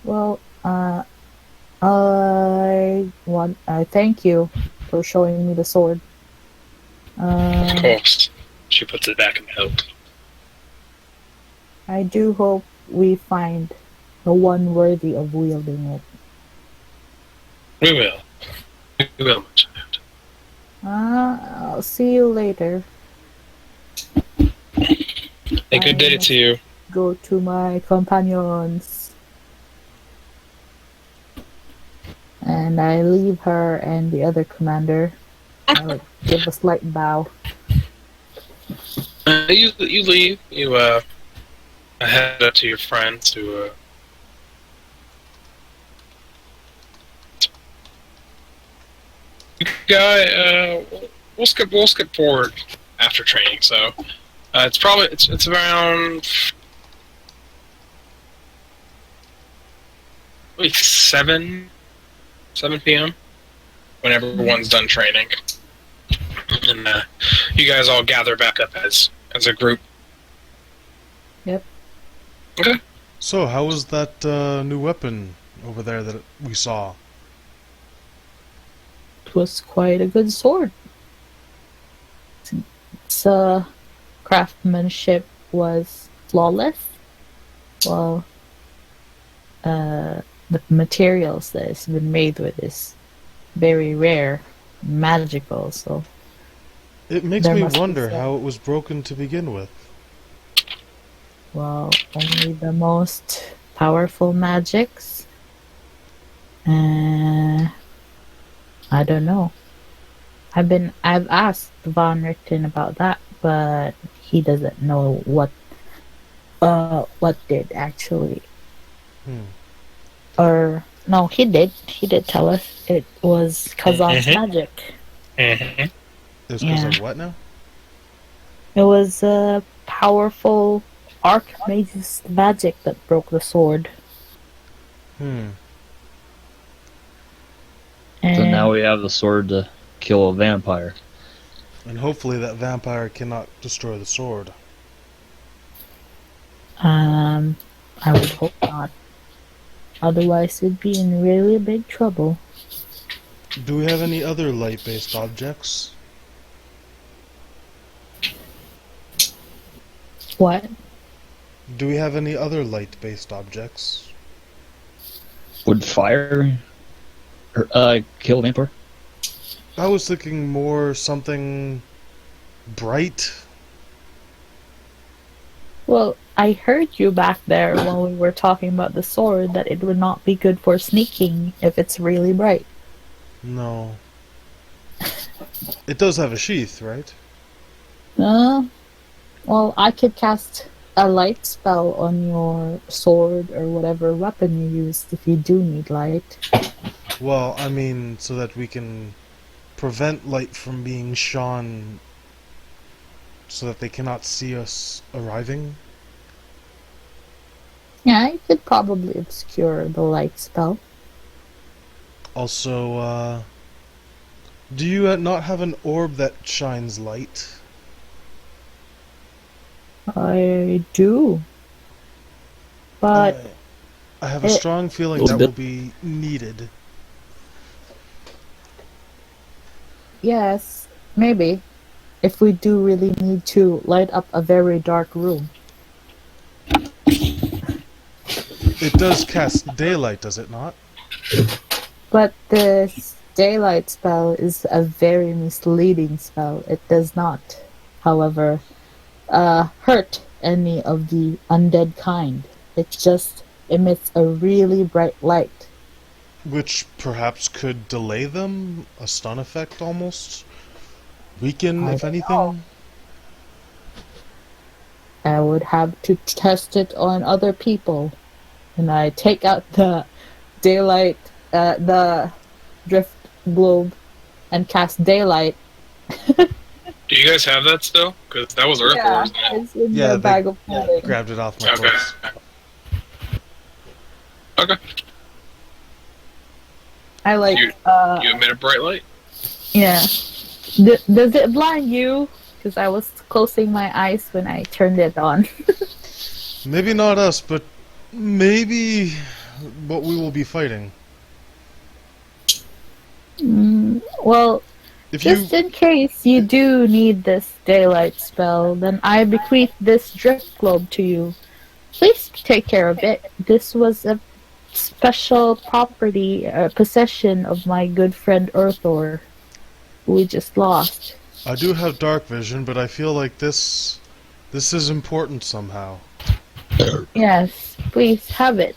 Well, I thank you for showing me the sword. Of course. She puts it back in the hilt. I do hope we find the one worthy of wielding it. We will. We will mention it. I'll see you later. A good day to you. Go to my companions. And I leave her and the other commander. I give a slight bow. You leave. You head up to your friends who. Guy, we'll skip forward after training. So it's around like 7 p.m. when everyone's done training, and you guys all gather back up as a group. Yep. Okay. So, how was that new weapon over there that we saw? It was quite a good sword. Its craftsmanship was flawless. Well, the materials that it's been made with is very rare, magical. So It makes There me must be wonder some. how it was broken to begin with. well, only the most powerful magics. I don't know. I've asked Von Richten about that, but he doesn't know what did actually. Hmm. Or no, he did. He did tell us it was Kazan's Mhm. magic. Mm-hmm. It was because Yeah. of what now? It was a powerful archmage's magic that broke the sword. Hmm. And So now we have the sword to kill a vampire. And hopefully that vampire cannot destroy the sword. I would hope not. Otherwise, we'd be in really big trouble. Do we have any other light-based objects? What? Do we have any other light-based objects? Would fire kill a vampire? I was thinking more something bright. Well, I heard you back there while we were talking about the sword that it would not be good for sneaking if it's really bright. No. It does have a sheath, right? Well, I could cast a light spell on your sword or whatever weapon you used if you do need light. Well, I mean, so that we can prevent light from being shone so that they cannot see us arriving. Yeah, you could probably obscure the light spell. Also, do you not have an orb that shines light? I do. But I have a it- strong feeling Little that bit. will be needed. yes, maybe. If we do really need to light up a very dark room. It does cast daylight, does it not? But this daylight spell is a very misleading spell. It does not, however, hurt any of the undead kind. It just emits a really bright light. Which perhaps could delay them? A stun effect almost? Weaken, I if don't anything? I would have to test it on other people. And I take out the daylight, the drift globe, and cast daylight. Do you guys have that still? Because that was Earth Wars, isn't it? It's in Yeah, the they- bag of holding. Grabbed it off my Okay. clothes. Okay. I like, You emit a bright light. yeah. Does it blind you? Because I was closing my eyes when I turned it on. Maybe not us, but maybe what we will be fighting. Well, If you just in case you do need this daylight spell, then I bequeath this drift globe to you. Please take care of it. This was a special property, possession of my good friend Earthor, who we just lost. I do have dark vision, but I feel like this is important somehow. Yes, please have it.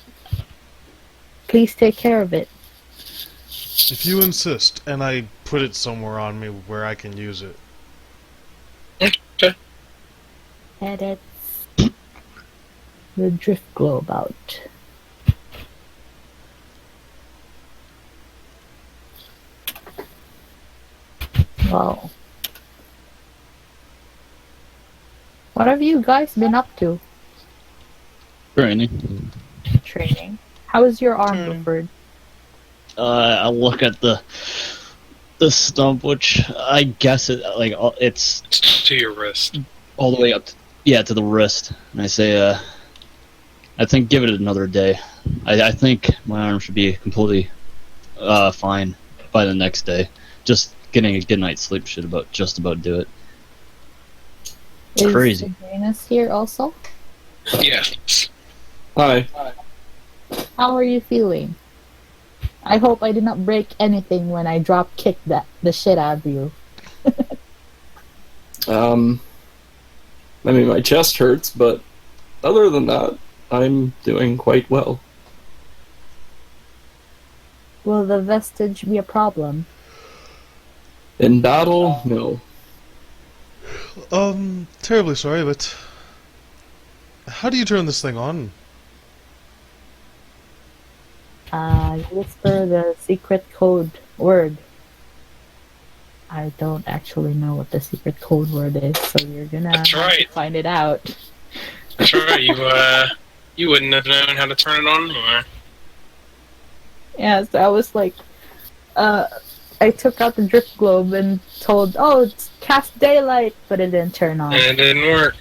Please take care of it. If you insist, and I put it somewhere on me where I can use it. Edit the drift globe out. Wow. What have you guys been up to? Training. Training. How is your arm, Training. Wilford? I look at the stump, which I guess it's It's to your wrist. all the way up, to the wrist. And I say, I think give it another day. I think my arm should be completely fine by the next day. Just getting a good night's sleep should just about do it. Is Crazy. Sabrina's here also? Yes. Hi. How are you feeling? I hope I did not break anything when I drop kicked the shit out of you. I mean, my chest hurts, but other than that, I'm doing quite well. Will the vestige be a problem? In battle, no. Terribly sorry, but how do you turn this thing on? You whisper the secret code word. I don't actually know what the secret code word is, so you're gonna That's have to right. find it out. That's right. You wouldn't have known how to turn it on anyway. Yeah, so I was like, I took out the drift globe and told, oh, it's cast daylight, but it didn't turn on. And it didn't work.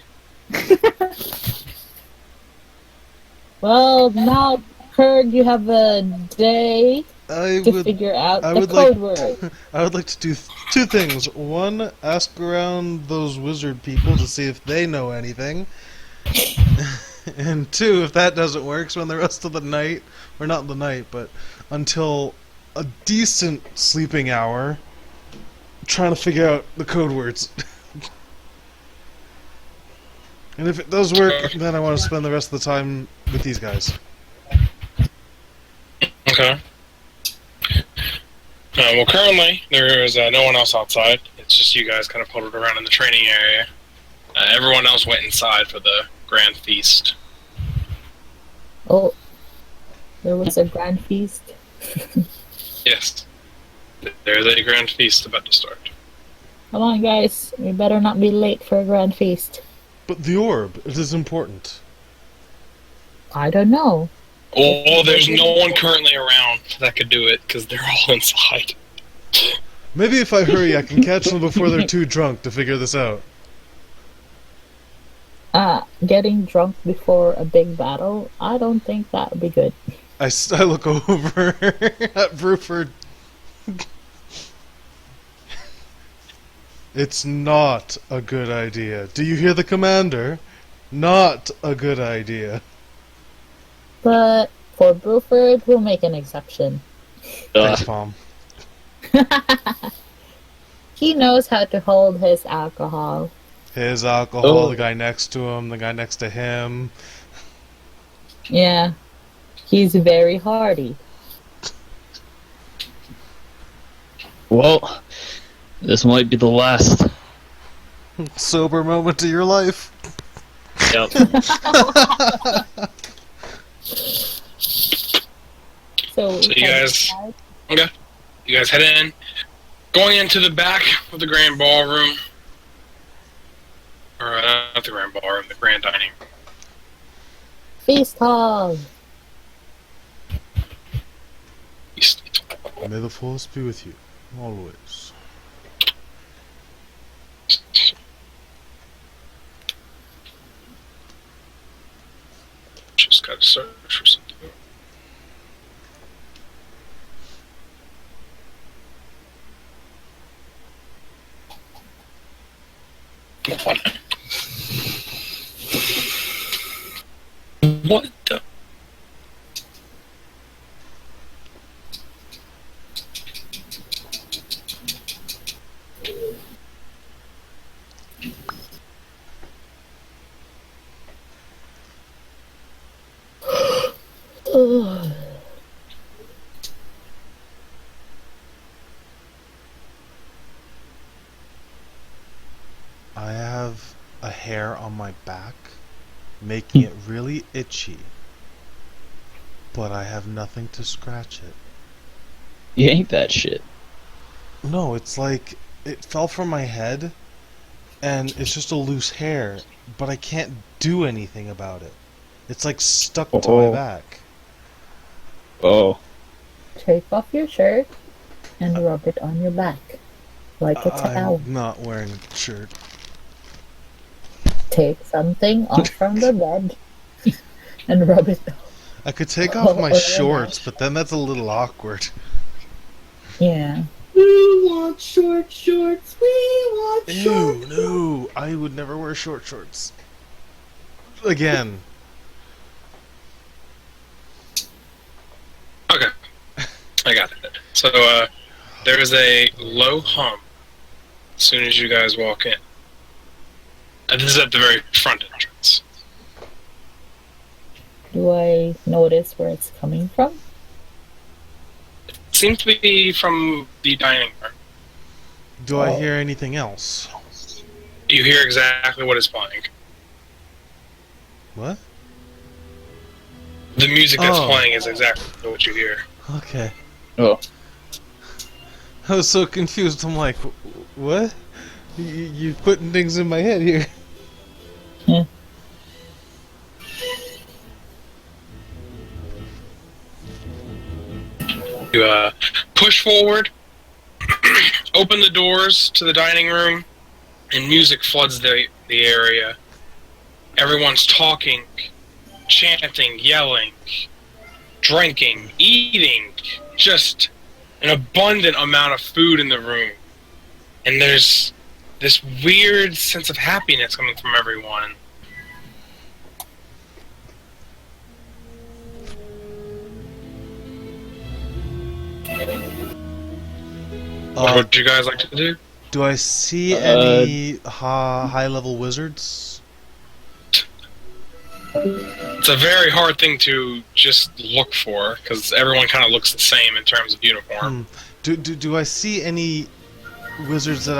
Well, now, Kurg, you have a day I to would figure out I the would code like- word. I would like to do two things. One, ask around those wizard people to see if they know anything. And two, if that doesn't work, spend the rest of the night, or not the night, but until a decent sleeping hour, trying to figure out the code words. And if it does work, then I want to spend the rest of the time with these guys. Okay. Well, currently, there is no one else outside. It's just you guys kind of huddled around in the training area. Everyone else went inside for the grand feast. Oh, there was a grand feast. Yes. There's a grand feast about to start. Come on, guys. We better not be late for a grand feast. But the orb, it is important. I don't know. Oh, there's no one currently around that could do it, because they're all inside. Maybe if I hurry, I can catch them before they're too drunk to figure this out. Getting drunk before a big battle, I don't think that would be good. I look over at Bruford. It's not a good idea. Do you hear the commander? Not a good idea. But for Bruford, we'll make an exception. Thanks, Palm. He knows how to hold his alcohol. His alcohol, Oh. the guy next to him, the guy next to him. Yeah. He's very hardy. Well, this might be the last. Sober moment of your life. Yep. So you guys- You guys head in. Going into the back of the grand ballroom. Or, not the grand ballroom, the grand dining room. Feast hall. Feast. May the force be with you, always. Just gotta search for something. What? What the? Ugh. I have a hair on my back, making it really itchy. But I have nothing to scratch it. You ain't that shit. No, it's like it fell from my head, and it's just a loose hair, but I can't do anything about it. It's like stuck to my Oh. back. Oh. Take off your shirt and rub it on your back. Like a towel. I'm not wearing a shirt. Take something off from the bed and rub it. I could take off my Oh, shorts, but then that's a little awkward. Yeah. We want short shorts. We want Ew, no, I would never wear short shorts. Again. Okay. I got So there is a low hum as soon as you guys walk in. And this is at the very front entrance. Do I notice where it's coming from? It seems to be from the dining room. Do I hear anything else? You hear exactly what is playing. What? The music that's Oh. playing is exactly what you hear. Okay. Oh. I was so confused. I'm like, what? You're putting things in my head here. You push forward, open the doors to the dining room, and music floods the area. Everyone's talking, chanting, yelling, drinking, eating, just an abundant amount of food in the room. And there's this weird sense of happiness coming from everyone. What would you guys like to do? Do I see any high-level wizards? It's a very hard thing to just look for, because everyone kind of looks the same in terms of uniform. Do I see any wizards that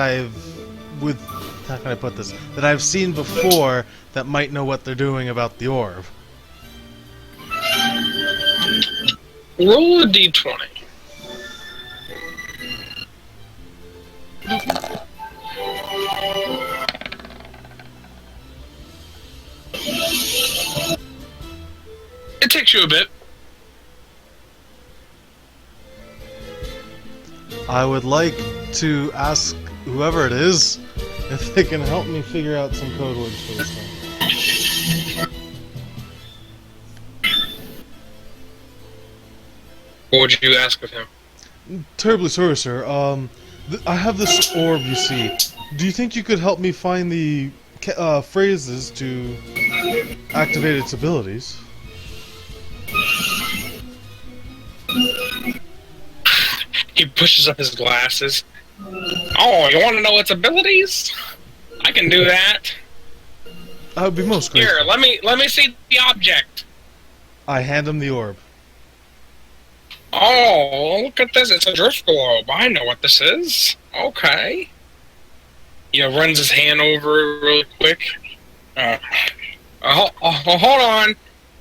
how can I put this? That I've seen before that might know what they're doing about the orb? Roll a d20. It takes you a bit. I would like to ask whoever it is if they can help me figure out some code words for this thing. What would you ask of him? Terribly sorry, sir. I have this orb, you see. Do you think you could help me find the phrases to activate its abilities? He pushes up his glasses. Oh, you want to know its abilities? I can do that. I would be most grateful. Here, let me see the object. I hand him the orb. Oh, look at this. It's a drift globe. I know what this is. Okay. Runs his hand over it really quick. Hold on.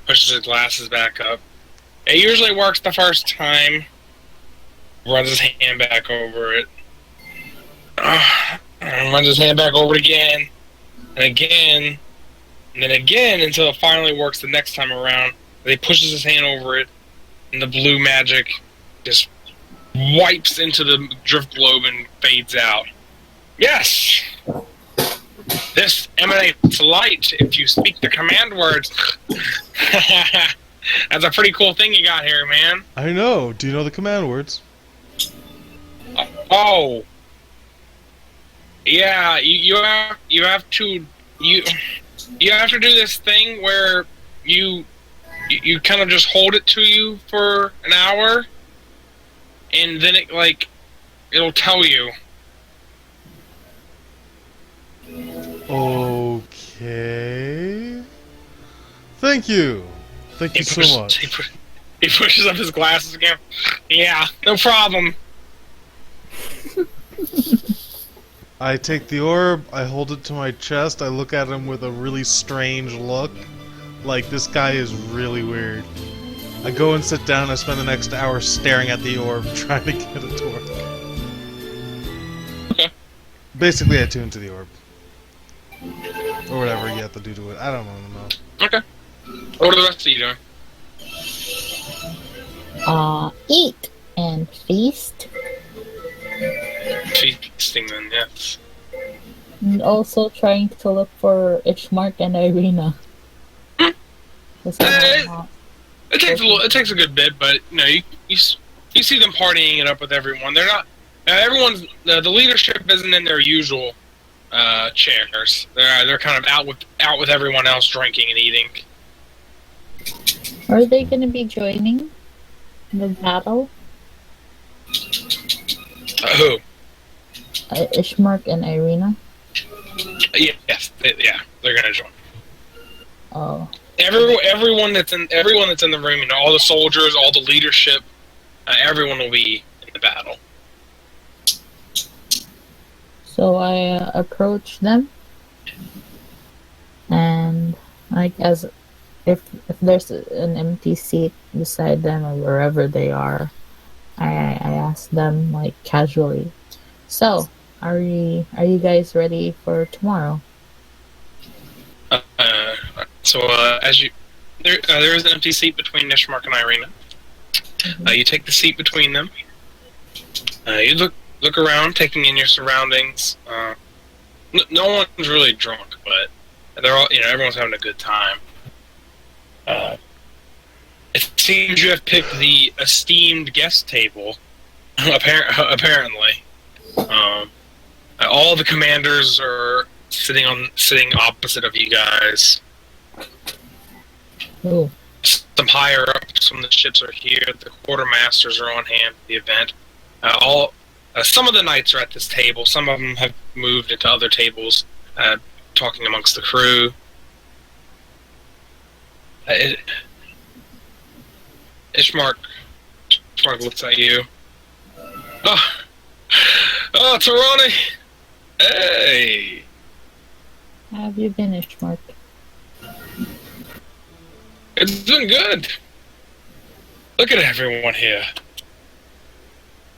Pushes his glasses back up. It usually works the first time. Runs his hand back over it. Runs his hand back over it again. And again. And then again until it finally works the next time around. Then he pushes his hand over it. And the blue magic just wipes into the drift globe and fades out. Yes! This emanates light if you speak the command words. That's a pretty cool thing you got here, man. I know. Do you know the command words? Oh. Yeah, you have to do this thing where you kind of just hold it to you for an hour, and then it'll tell you. Okay. Thank you. Thank you so much. He pushes up his glasses again. Yeah, no problem. I take the orb, I hold it to my chest, I look at him with a really strange look. Like, this guy is really weird. I go and sit down, I spend the next hour staring at the orb, trying to get it to work. Okay. Basically, I tune to the orb. Or whatever you have to do to it. I don't know. Okay. What are the rest of you doing? Eat and feast. Feasting then, yes. And also trying to look for Itchmark and Irina. It takes a good bit, but you see them partying it up with everyone. They're not. Everyone's the leadership isn't in their usual chairs. They're kind of out with everyone else drinking and eating. Are they going to be joining the battle? Who? Ishmark and Irina. Yes, they're gonna join. Oh, Everyone that's in the room, you know, all the soldiers, all the leadership, everyone will be in the battle. so I approach them, and I guess if there's an empty seat beside them or wherever they are, I ask them like casually. So, are you guys ready for tomorrow? As you, there is an empty seat between Nishmark and Irina. You take the seat between them. You look around, taking in your surroundings. No one's really drunk, but they're all, you know, everyone's having a good time. It seems you have picked the esteemed guest table. Apparently, all the commanders are sitting opposite of you guys. Oh, Some higher ups from the ships are here. The quartermasters are on hand for the event. Some of the knights are at this table. Some of them have moved into other tables, talking amongst the crew. Ishmark looks at you. Oh, Tarani! Hey! how have you been, Ishmark? It's been good. Look at everyone here.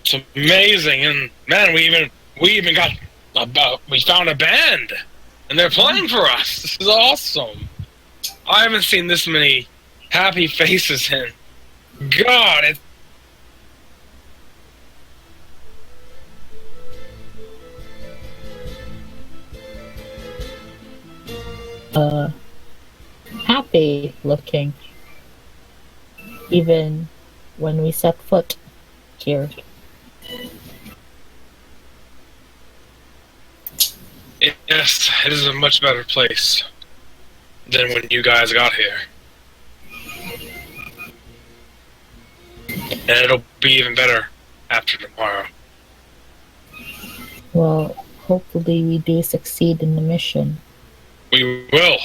It's amazing, and man, we even got we found a band, and they're playing for us. This is awesome. I haven't seen this many happy faces in God. Happy looking. Even when we set foot here. Yes, it is a much better place than when you guys got here. And it'll be even better after tomorrow. Well, hopefully we do succeed in the mission. We will.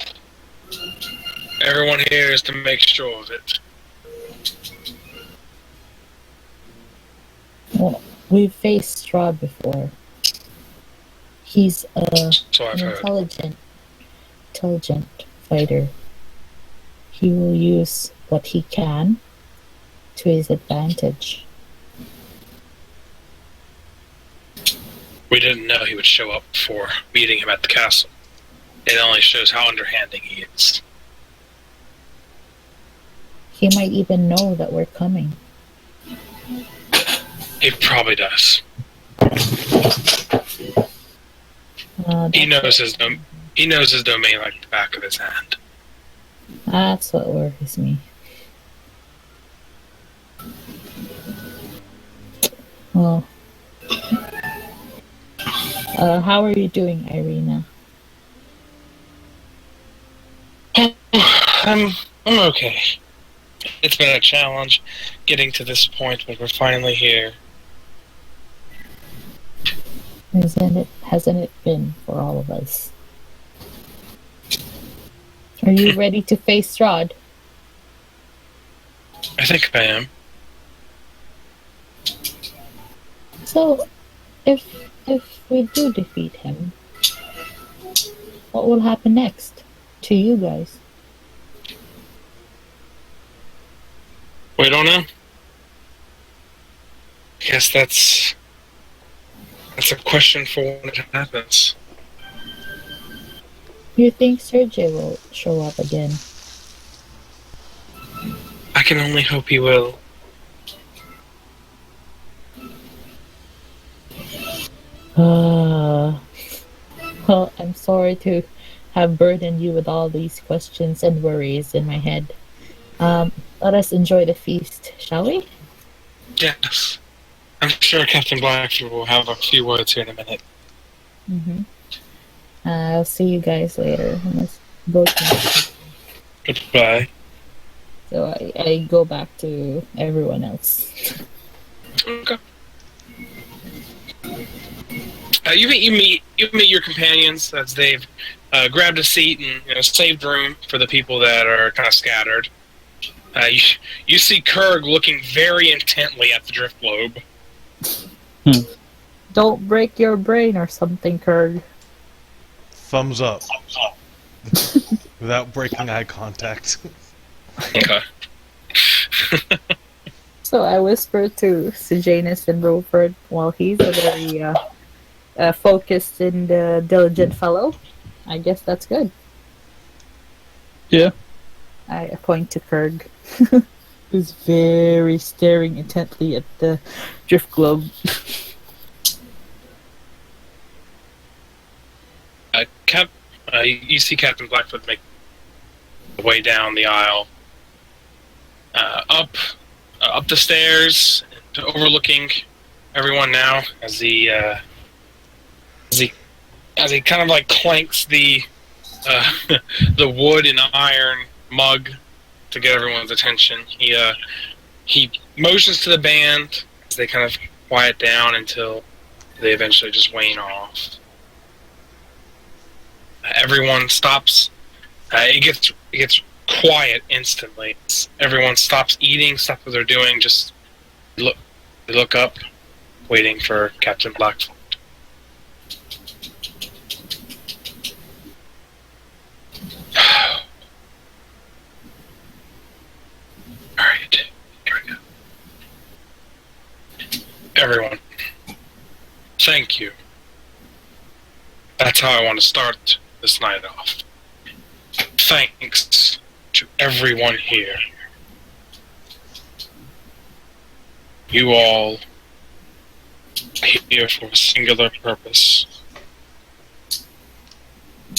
Everyone here is to make sure of it. Well, we've faced Strahd before. He's So I've an heard. intelligent fighter. He will use what he can to his advantage. We didn't know he would show up before meeting him at the castle. It only shows how underhanding he is. He might even know that we're coming. He probably does. He knows his domain like the back of his hand. That's what worries me. Well, how are you doing, Irina? I'm okay. It's been a challenge getting to this point, but we're finally here. Hasn't it been for all of us? Are you ready to face Strahd? I think I am. So, if we do defeat him, what will happen next to you guys? We don't know. Guess that's a question for when it happens. You think Sergei will show up again? I can only hope he will. Well, I'm sorry to have burdened you with all these questions and worries in my head. Let us enjoy the feast, shall we? Yes. I'm sure Captain Blackford will have a few words here in a minute. Mm-hmm. I'll see you guys later. I must go to. Goodbye. So I go back to everyone else. Okay. You meet your companions as they've grabbed a seat and saved room for the people that are kind of scattered. You see Kurg looking very intently at the drift globe. Don't break your brain or something, Kurg. Thumbs up. Without breaking eye contact. Okay. So I whispered to Sejanus and Roford while he's a very focused and diligent fellow. I guess that's good. Yeah. I point to Kurg, who's very staring intently at the drift globe. You see Captain Blackfoot make the way down the aisle, up the stairs, and overlooking everyone now as he kind of like clanks the the wood and iron mug to get everyone's attention. He motions to the band as they kind of quiet down until they eventually just wane off. Everyone stops. It gets quiet instantly. Everyone stops eating, stops what they're doing. Just look up, waiting for Captain Blackfoot. All right, here we go. Everyone, thank you. That's how I want to start this night off. Thanks to everyone here. You all are here for a singular purpose,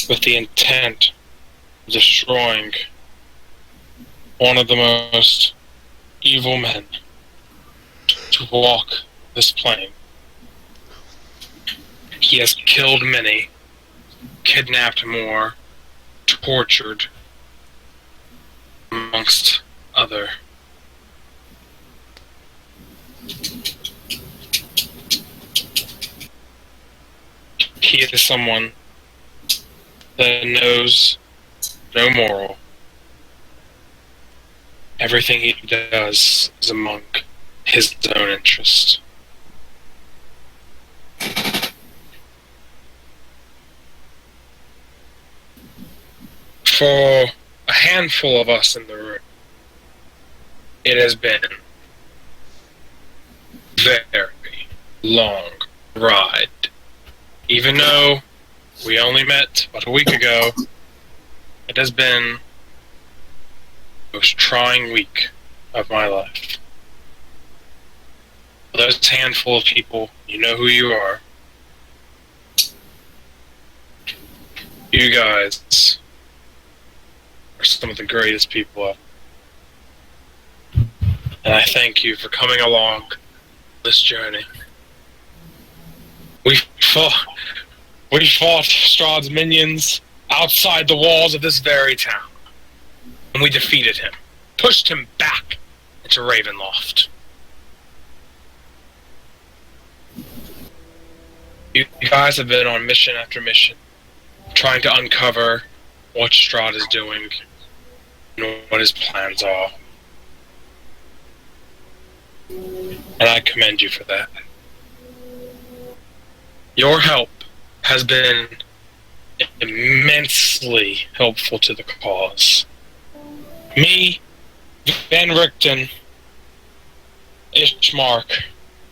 with the intent of destroying one of the most evil men to walk this plane. He has killed many, kidnapped more, tortured, amongst other. He is someone that knows no moral. Everything he does is among his own interest. For a handful of us in the room, it has been a very long ride. Even though we only met about a week ago, it has been the most trying week of my life. For those handful of people, you know who you are. You guys are some of the greatest people ever. And I thank you for coming along this journey. We fought Strahd's minions outside the walls of this very town. And we defeated him. Pushed him back into Ravenloft. You guys have been on mission after mission, trying to uncover what Strahd is doing and what his plans are. And I commend you for that. Your help has been immensely helpful to the cause. Me, Van Richten, Ishmark,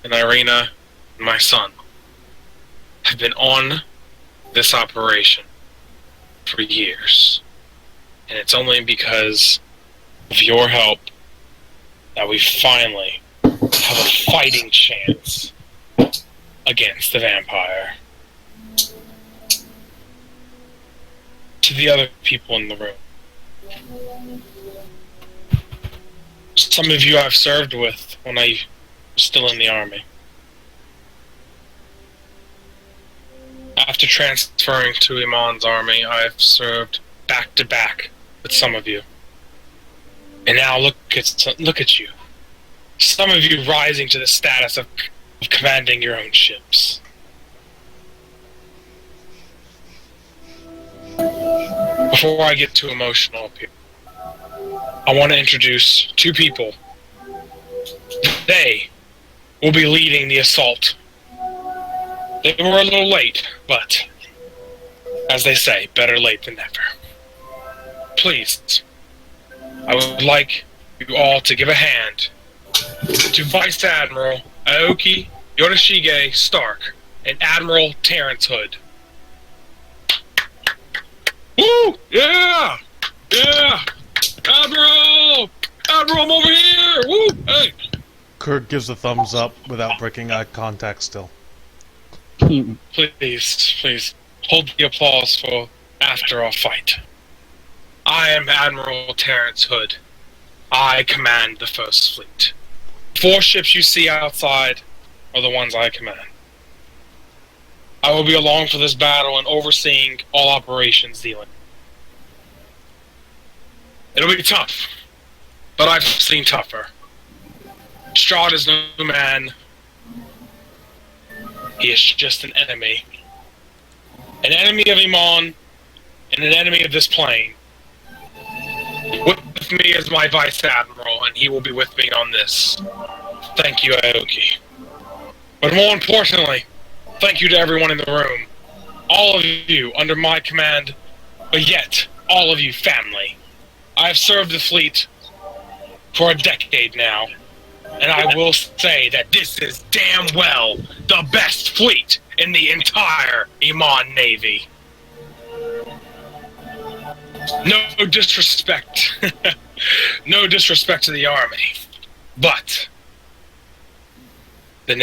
and Irina, and my son, have been on this operation for years. And it's only because of your help that we finally have a fighting chance against the vampire. To the other people in the room. Some of you I've served with when I was still in the army. After transferring to Iman's army, I've served back to back with some of you. And now look at you. Some of you rising to the status of commanding your own ships. before I get too emotional up here, I want to introduce two people. They will be leading the assault. They were a little late, but as they say, better late than never. Please, I would like you all to give a hand to Vice Admiral Aoki Yorishige Stark and Admiral Terrence Hood. Woo! Yeah! Yeah! Admiral! Admiral, I'm over here! Woo! Hey! Kirk gives a thumbs up without breaking eye contact still. Please, hold the applause for after our fight. I am Admiral Terrence Hood. I command the First Fleet. 4 ships you see outside are the ones I command. I will be along for this battle and overseeing all operations dealing. It'll be tough, but I've seen tougher. Strahd is no man. He is just an enemy. An enemy of Iman, and an enemy of this plane. With me is my Vice Admiral, and he will be with me on this. Thank you, Aoki. But more importantly, thank you to everyone in the room. All of you under my command, but yet, all of you family. I have served the fleet for a decade now, and I will say that this is damn well the best fleet in the entire Iman Navy. No disrespect. No disrespect to the Army, but the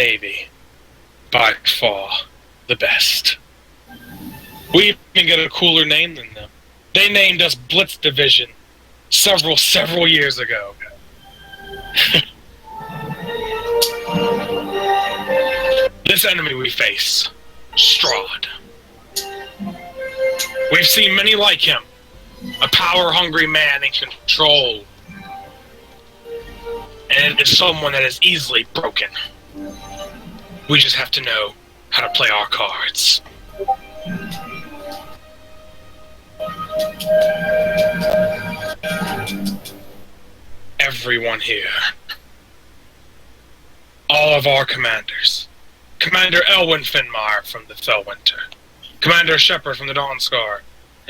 by far the best. We even get a cooler name than them. They named us Blitz Division several years ago. This enemy we face, Strahd. We've seen many like him. A power-hungry man in control. And it's someone that is easily broken. We just have to know how to play our cards. Everyone here. All of our commanders. Commander Elwyn Finmar from the Fellwinter. Commander Shepard from the Dawnscar.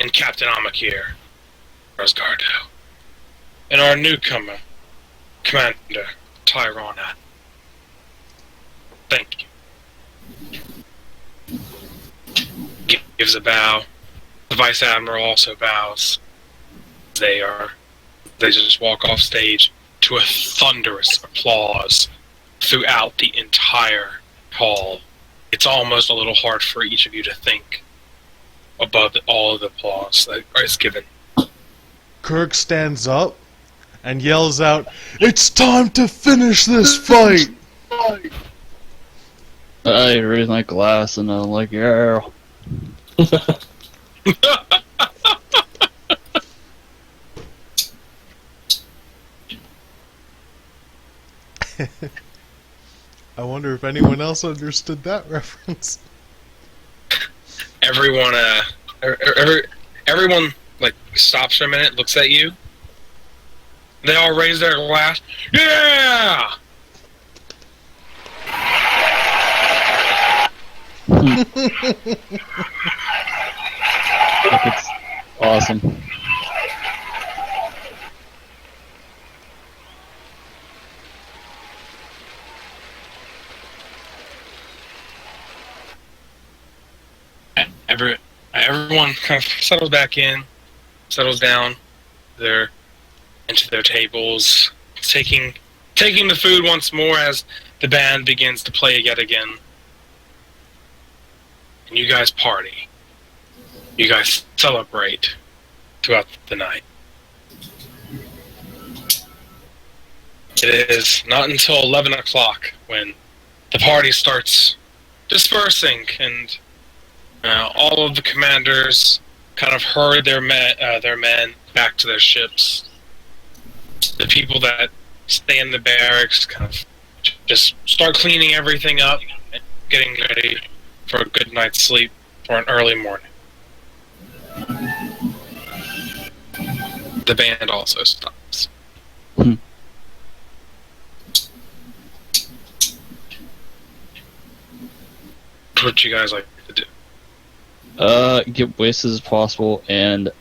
And Captain Amakir Rosgardo. And our newcomer, Commander Tyrona. Thank you. Gives a bow. The Vice Admiral also bows. They just walk off stage to a thunderous applause throughout the entire hall. It's almost a little hard for each of you to think above all of the applause that is given. Kirk stands up and yells out, "It's time to finish this fight!" I raise my glass and I'm like, yeah. I wonder if anyone else understood that reference. Everyone, everyone like stops for a minute, looks at you. They all raise their glass. Yeah! It's awesome. Everyone kind of settles back in, settles down, into their tables, taking the food once more as the band begins to play yet again. And you guys party. You guys celebrate throughout the night. It is not until 11 o'clock when the party starts dispersing, and all of the commanders kind of herd their men back to their ships. The people that stay in the barracks kind of just start cleaning everything up and getting ready for a good night's sleep for an early morning. the band also stops. Hmm. What you guys like to do? Get wasted as possible, and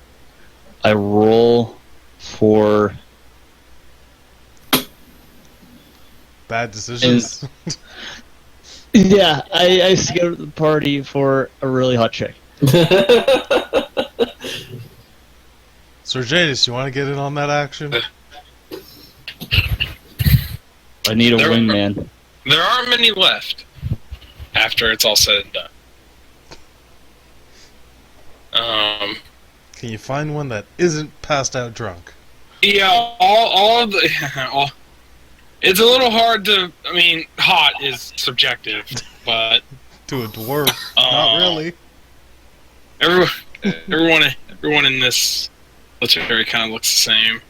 I roll for. Bad decisions. Yeah, I scout the party for a really hot chick. Sir Jadis, you want to get in on that action? I need a There- wingman. There aren't many left after it's all said and done. Can you find one that isn't passed out drunk? Yeah, all of the all, it's a little hard to. I mean, hot is subjective, but To a dwarf? Not really. everyone in this military kind of looks the same.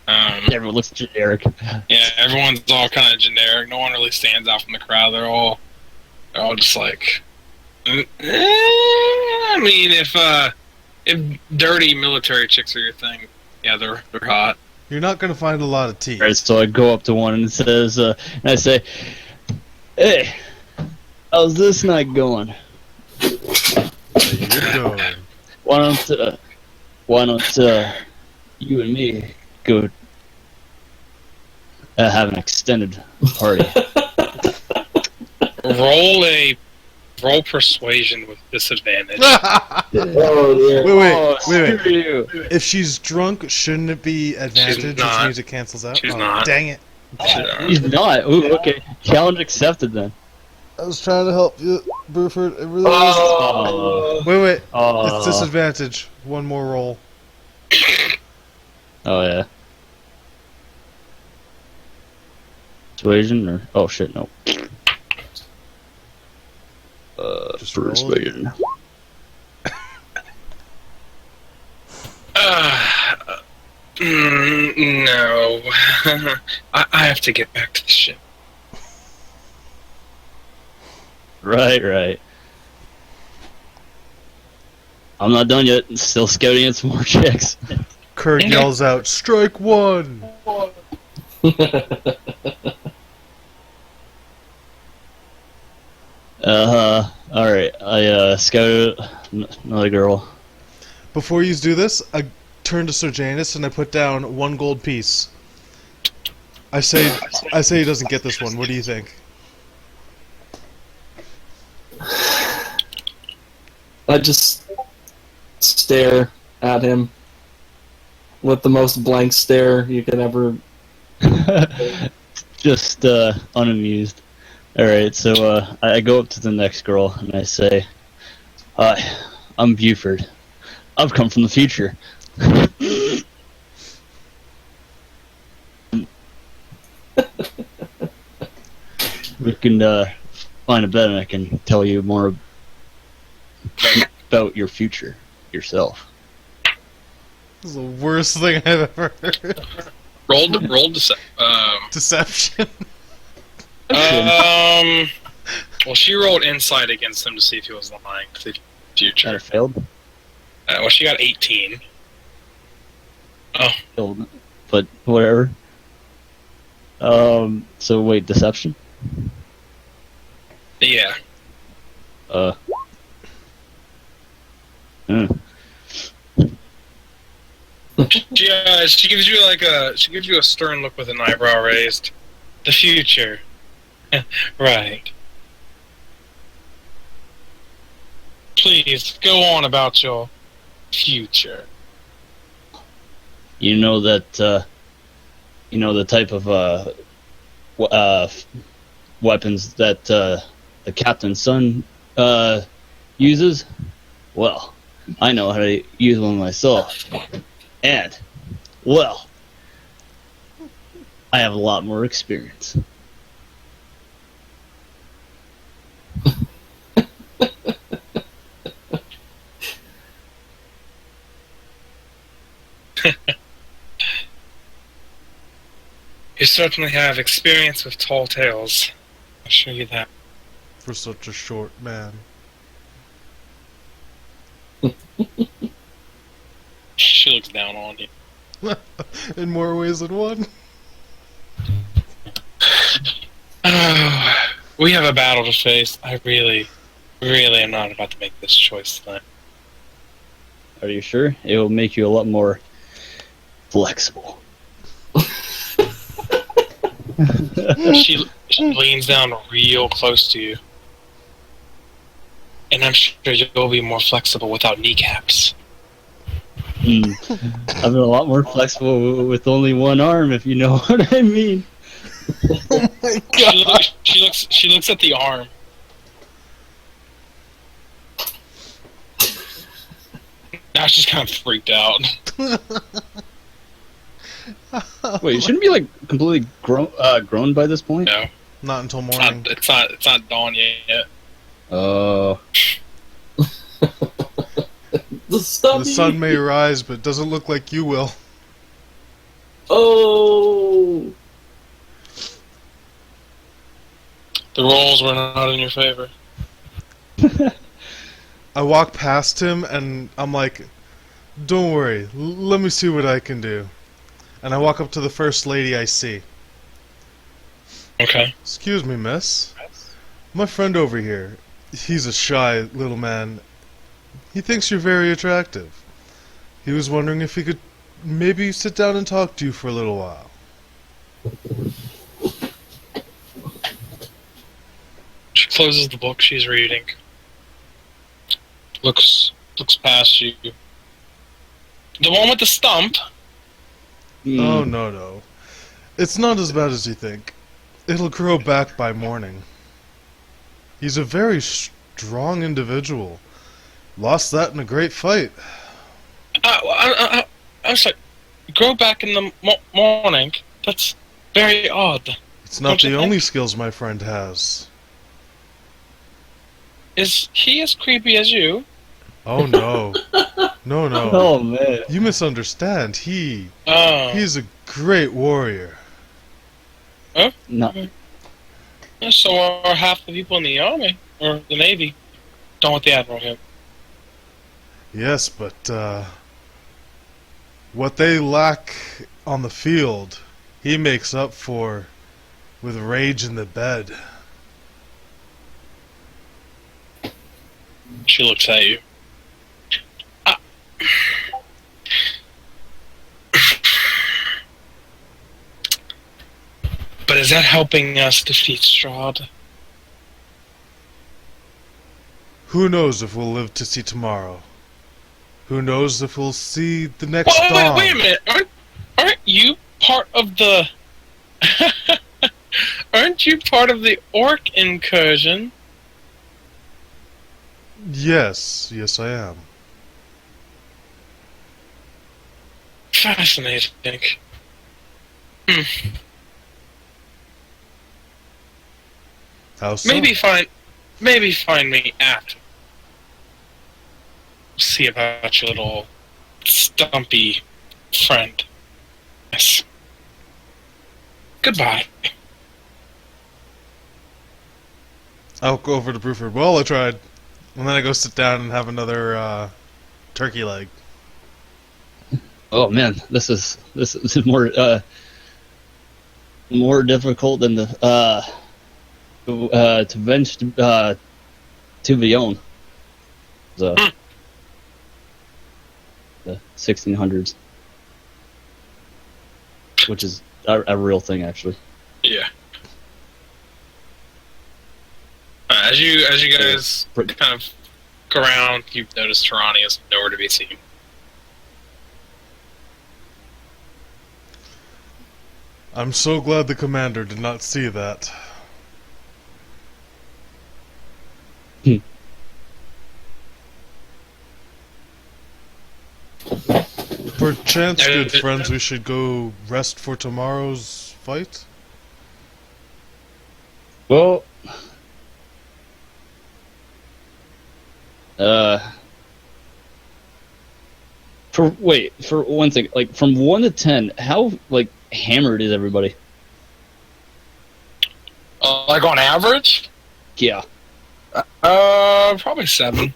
Everyone looks generic. Yeah, everyone's all kind of generic. No one really stands out from the crowd. They're all just like. I mean, if dirty military chicks are your thing, yeah, they're hot. You're not going to find a lot of tea. Right, so I go up to one and says, and I say, "Hey, how's this night going? You're going. Why don't you and me go have an extended party?" Roll persuasion with disadvantage. Oh, dear. Wait. Screw you. If she's drunk, shouldn't it be advantage, which not. means it cancels out? She's Oh, not. Dang it. He's not. Ooh, okay. Challenge accepted then. I was trying to help you, Bruford. It really Oh. Wait. Oh. It's disadvantage. One more roll. Oh yeah. Persuasion or shit no. Just roll it. Persuasion. No. I have to get back to the ship. Right. I'm not done yet. Still scouting at some more chicks. Kurt yells out, "Strike one!" Alright. I scouted another girl. Before you do this, I turn to Sir Janus and I put down 1 gold piece. I say he doesn't get this one. What do you think? I just stare at him with the most blank stare you could ever. Just unamused. Alright, so I go up to the next girl and I say, "Hi, I'm Buford. I've come from the future." We can find a bed and I can tell you more about your future yourself. This is the worst thing I've ever heard. Roll Deception. Well, she rolled insight against him to see if he was lying to the That future. failed. Well, she got 18. Failed, but whatever. So wait, deception? Yeah. She gives you a stern look with an eyebrow raised. The future. Right. Please go on about your future. You know that, you know the type of weapons that the captain's son uses? Well, I know how to use one myself. And, well, I have a lot more experience. You certainly have experience with tall tales. I'll show you that. For such a short man. She looks down on you. In more ways than one. We have a battle to face. I really am not about to make this choice tonight. Are you sure? It will make you a lot more flexible. She leans down real close to you. And I'm sure you'll be more flexible without kneecaps. I've been a lot more flexible with only one arm, if you know what I mean. Oh my god. She looks at the arm. Now she's kind of freaked out. Wait, you shouldn't be like completely grown by this point. No, Not until morning. it's not dawn yet. Oh, The sun. The sun may rise, but it doesn't look like you will. Oh. The rolls were not in your favor. I walk past him and I'm like, don't worry, let me see what I can do. And I walk up to the first lady I see. Okay. Excuse me, miss. My friend over here, he's a shy little man. He thinks you're very attractive. He was wondering if he could maybe sit down and talk to you for a little while. She closes the book she's reading. Looks past you. The one with the stump. Oh, no. It's not as bad as you think. It'll grow back by morning. He's a very strong individual. Lost that in a great fight. I was like, grow back in the morning? That's very odd. It's not Don't you the think? only skills my friend has. Is he as creepy as you? Oh, no. No. Oh man. You misunderstand. He's a great warrior. No. So are half the people in the army or the navy. Don't want the admiral here. Yes, but what they lack on the field, he makes up for with rage in the bed. She looks at you. But is that helping us defeat Strahd? Who knows if we'll live to see tomorrow? Who knows if we'll see the next dawn? Wait a minute! Aren't you part of the? Aren't you part of the orc incursion? Yes, I am. Fascinating. How so? Maybe find me after. See about your little stumpy friend. Yes. Goodbye. I'll go over to Bruford. Well, I tried. And then I go sit down and have another turkey leg. Oh man, this is more difficult than the to bench to Vion. The 1600s, which is a real thing actually. Yeah. As you guys kind of go around, you've noticed Tarani is nowhere to be seen. I'm so glad the commander did not see that. Perchance, good friends, we should go rest for tomorrow's fight? Well, for one thing, like from 1 to 10, how like hammered is everybody? Like on average? Yeah. Probably 7.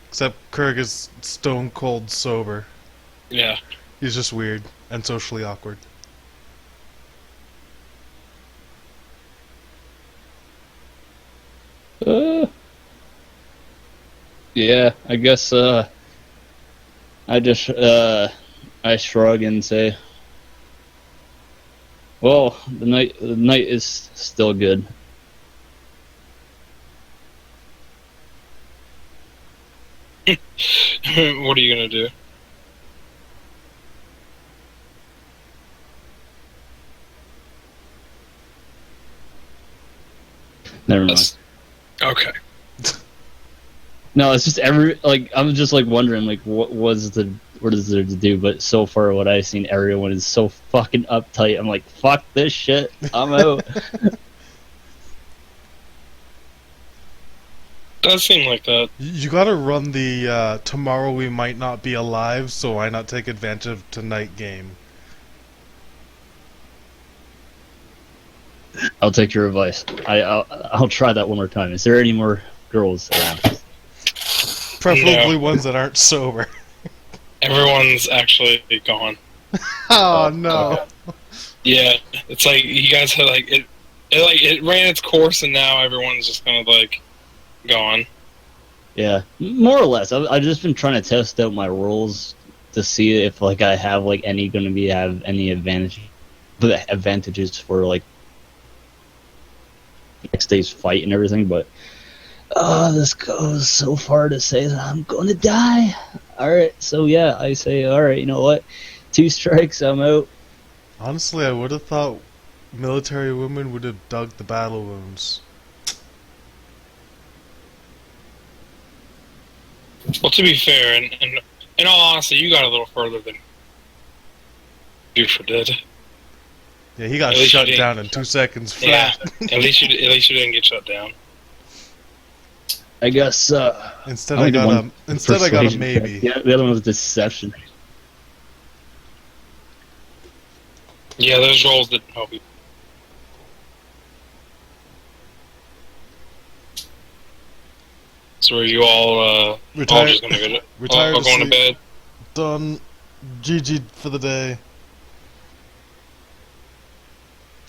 Except Kirk is stone cold sober. Yeah. He's just weird and socially awkward. Uh, yeah, I guess I just I shrug and say, well, the night is still good. What are you gonna do? Never mind. That's- Okay. No, it's just I'm just like wondering like what is there to do, but so far what I've seen, everyone is so fucking uptight. I'm like, fuck this shit. I'm out. Does seem like that. You gotta run the tomorrow we might not be alive, so why not take advantage of tonight game? I'll take your advice. I'll try that one more time. Is there any more girls around? Preferably ones that aren't sober. Everyone's actually gone. Oh no. Yeah, it's like you guys had like it ran its course, and now everyone's just kind of like gone. Yeah, more or less. I've just been trying to test out my roles to see if like I have like any going to be have any advantages for like next day's fight and everything. But this goes so far to say that I'm going to die. All right, so yeah, I say, all right, you know what? 2 strikes, I'm out. Honestly, I would have thought military women would have dug the battle wounds. Well, to be fair, and in all honesty, you got a little further than Buford did. Yeah, he got At least shut you didn't- down in 2 seconds Yeah, flat. at least you didn't get shut down. I guess. Instead, I I only did got one a persuasion maybe. check. Yeah, the other one was deception. Yeah, those rolls didn't help you. So are you all Retired. just gonna go to, Retired all to going to sleep. bed? Done. GG for the day.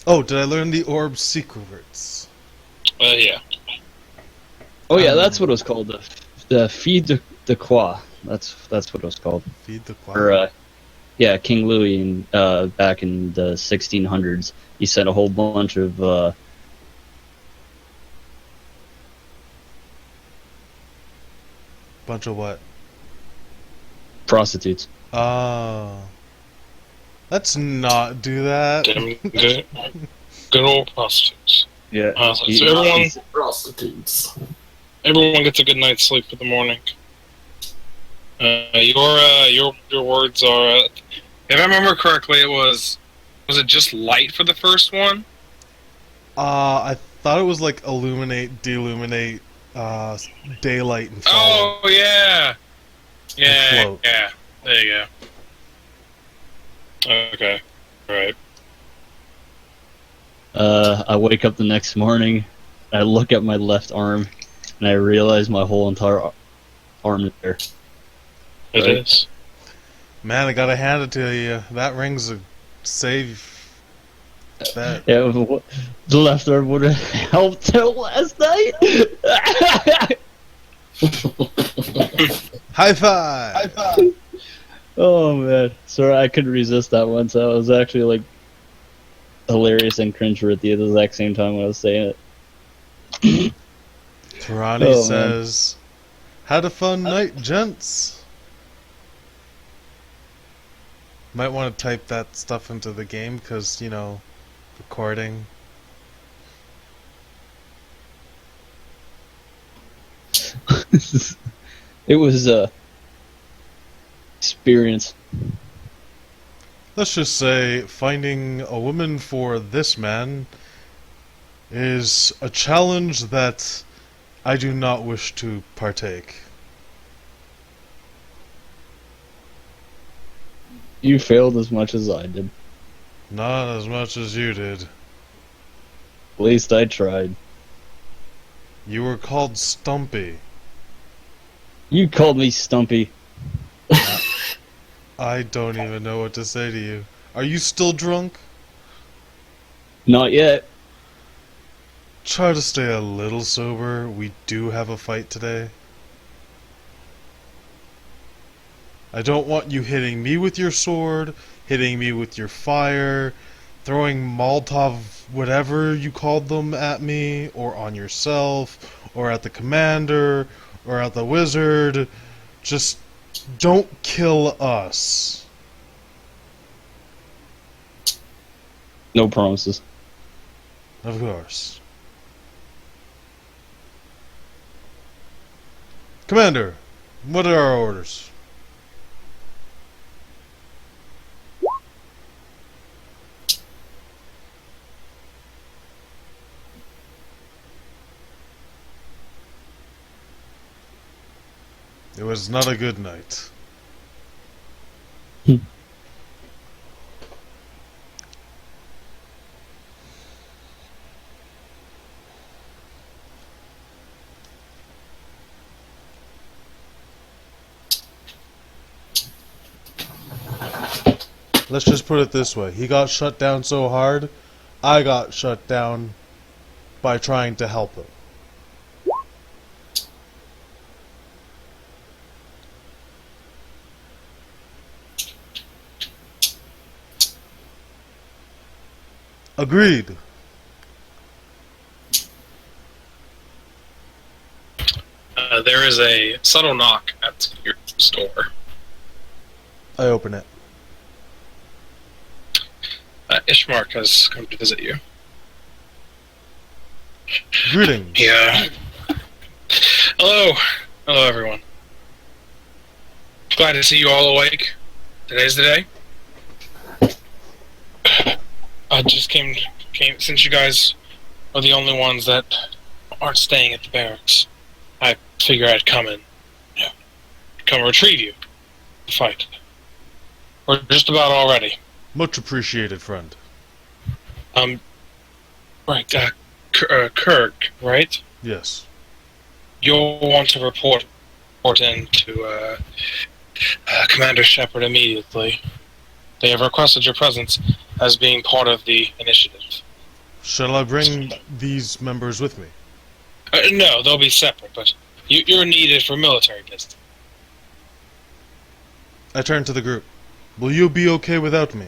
Oh, did I learn the orb secrets? Yeah. Oh yeah, that's what it was called. The Feed de Croix. That's what it was called. Feed the Or choir. yeah, King Louis back in the 1600s. He sent a whole bunch of Bunch of what? prostitutes. Oh. Let's not do that. Damn good. Good old prostitutes. Yeah. So everyone Prostitutes. everyone gets a good night's sleep for the morning. Your words are, if I remember correctly, was it just light for the first one? I thought it was like illuminate, deluminate, daylight, and follow. Oh yeah, yeah, float. yeah. There you go. Okay, right. I wake up the next morning. I look at my left arm, and I realize my whole entire arm is there. It Right. is. Man, I gotta hand it to you. That ring's a save. That. Yeah, the left arm would have helped out last night. High five! Oh man, sorry, I couldn't resist that one. So I was actually like hilarious and cringe at the exact same time when I was saying it. Tarani Oh, man. says, "Had a fun night, gents." Might want to type that stuff into the game because, you know, recording. It was a experience. Let's just say finding a woman for this man is a challenge that I do not wish to partake. You failed as much as I did. Not as much as you did. At least I tried. You were called Stumpy. You called me Stumpy. I don't even know what to say to you. Are you still drunk? Not yet. Try to stay a little sober. We do have a fight today. I don't want you hitting me with your sword, hitting me with your fire, throwing Molotov whatever you called them at me, or on yourself, or at the commander, or at the wizard. Just don't kill us. No promises. Of course. Commander, what are our orders? It was not a good night. Let's just put it this way. He got shut down so hard, I got shut down by trying to help him. Agreed. There is a subtle knock at your store. I open it. Ishmark has come to visit you. Greetings. Yeah. Hello. Hello, everyone. Glad to see you all awake. Today's the day. I just came since you guys are the only ones that aren't staying at the barracks. I figure I'd come and come retrieve you. To fight. We're just about all ready. Much appreciated, friend. Right, Kirk, right? Yes. You'll want to report in to Commander Shepard immediately. They have requested your presence as being part of the initiative. Shall I bring these members with me? No, they'll be separate, but you're needed for military business. I turn to the group. Will you be okay without me?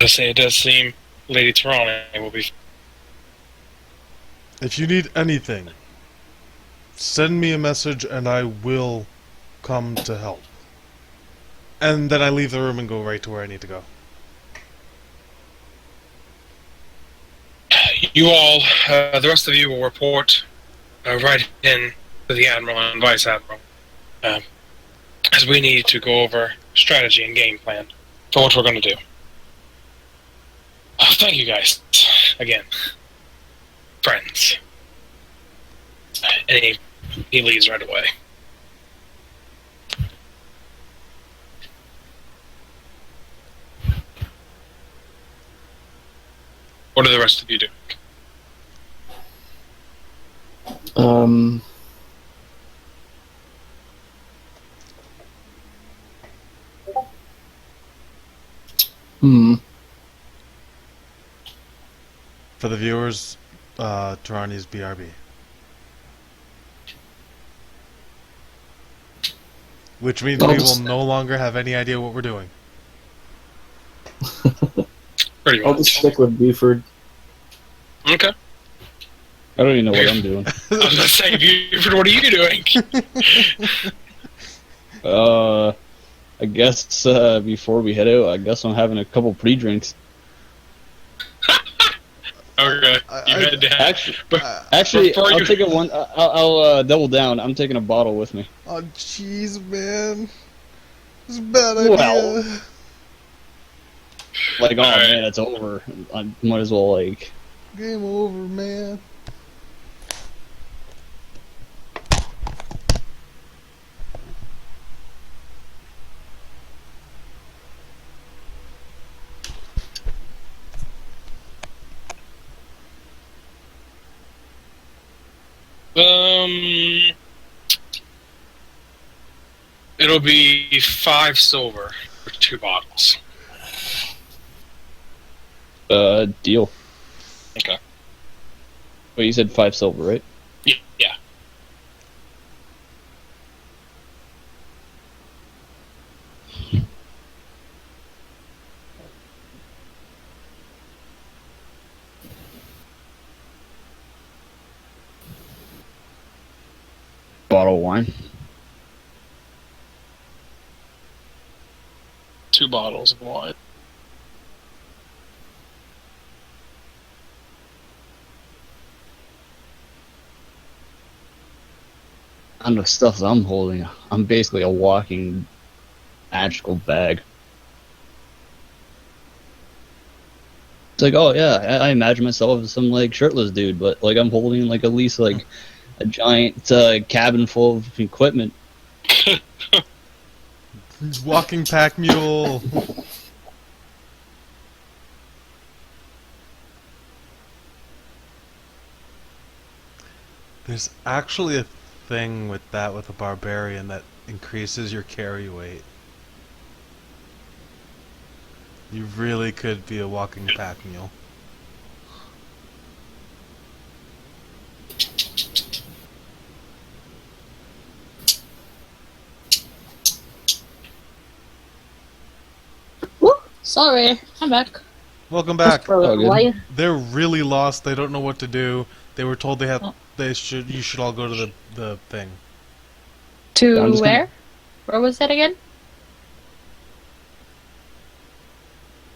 I say it does seem Lady Tirana will be. If you need anything, send me a message and I will come to help. And then I leave the room and go right to where I need to go. You all, the rest of you will report right in to the Admiral and Vice Admiral, as we need to go over strategy and game plan for what we're going to do. Thank you guys, again. Friends. And he leaves right away. What are the rest of you doing? For the viewers, Tirani's BRB. Which means we will no longer have any idea what we're doing. Pretty I'll just much. stick with Buford. Okay. I don't even know what I'm doing. I was going to say, Buford, what are you doing? I guess before we head out, I guess I'm having a couple pre-drinks. Okay. You head down. Actually, Before I'll you- take it one. I'll double down. I'm taking a bottle with me. Oh, jeez, man. It's a bad idea. Well. Like, oh Alright. man, it's over. I might as well like. Game over, man. It'll be 5 silver for 2 bottles. Deal. Okay. Wait, you said 5 silver, right? Yeah. Bottle of wine. 2 bottles of wine. On the stuff that I'm holding, I'm basically a walking magical bag. It's like, oh yeah, I imagine myself as some like shirtless dude, but like I'm holding like at least like a giant cabin full of equipment. Walking pack mule. There's actually a thing with that with a barbarian that increases your carry weight. You really could be a walking pack mule. Woo! Sorry, I'm back. Welcome back. For a Oh, good. while. They're really lost. They don't know what to do. They were told Oh. you should all go to the thing. To I'm just where? Where was it again?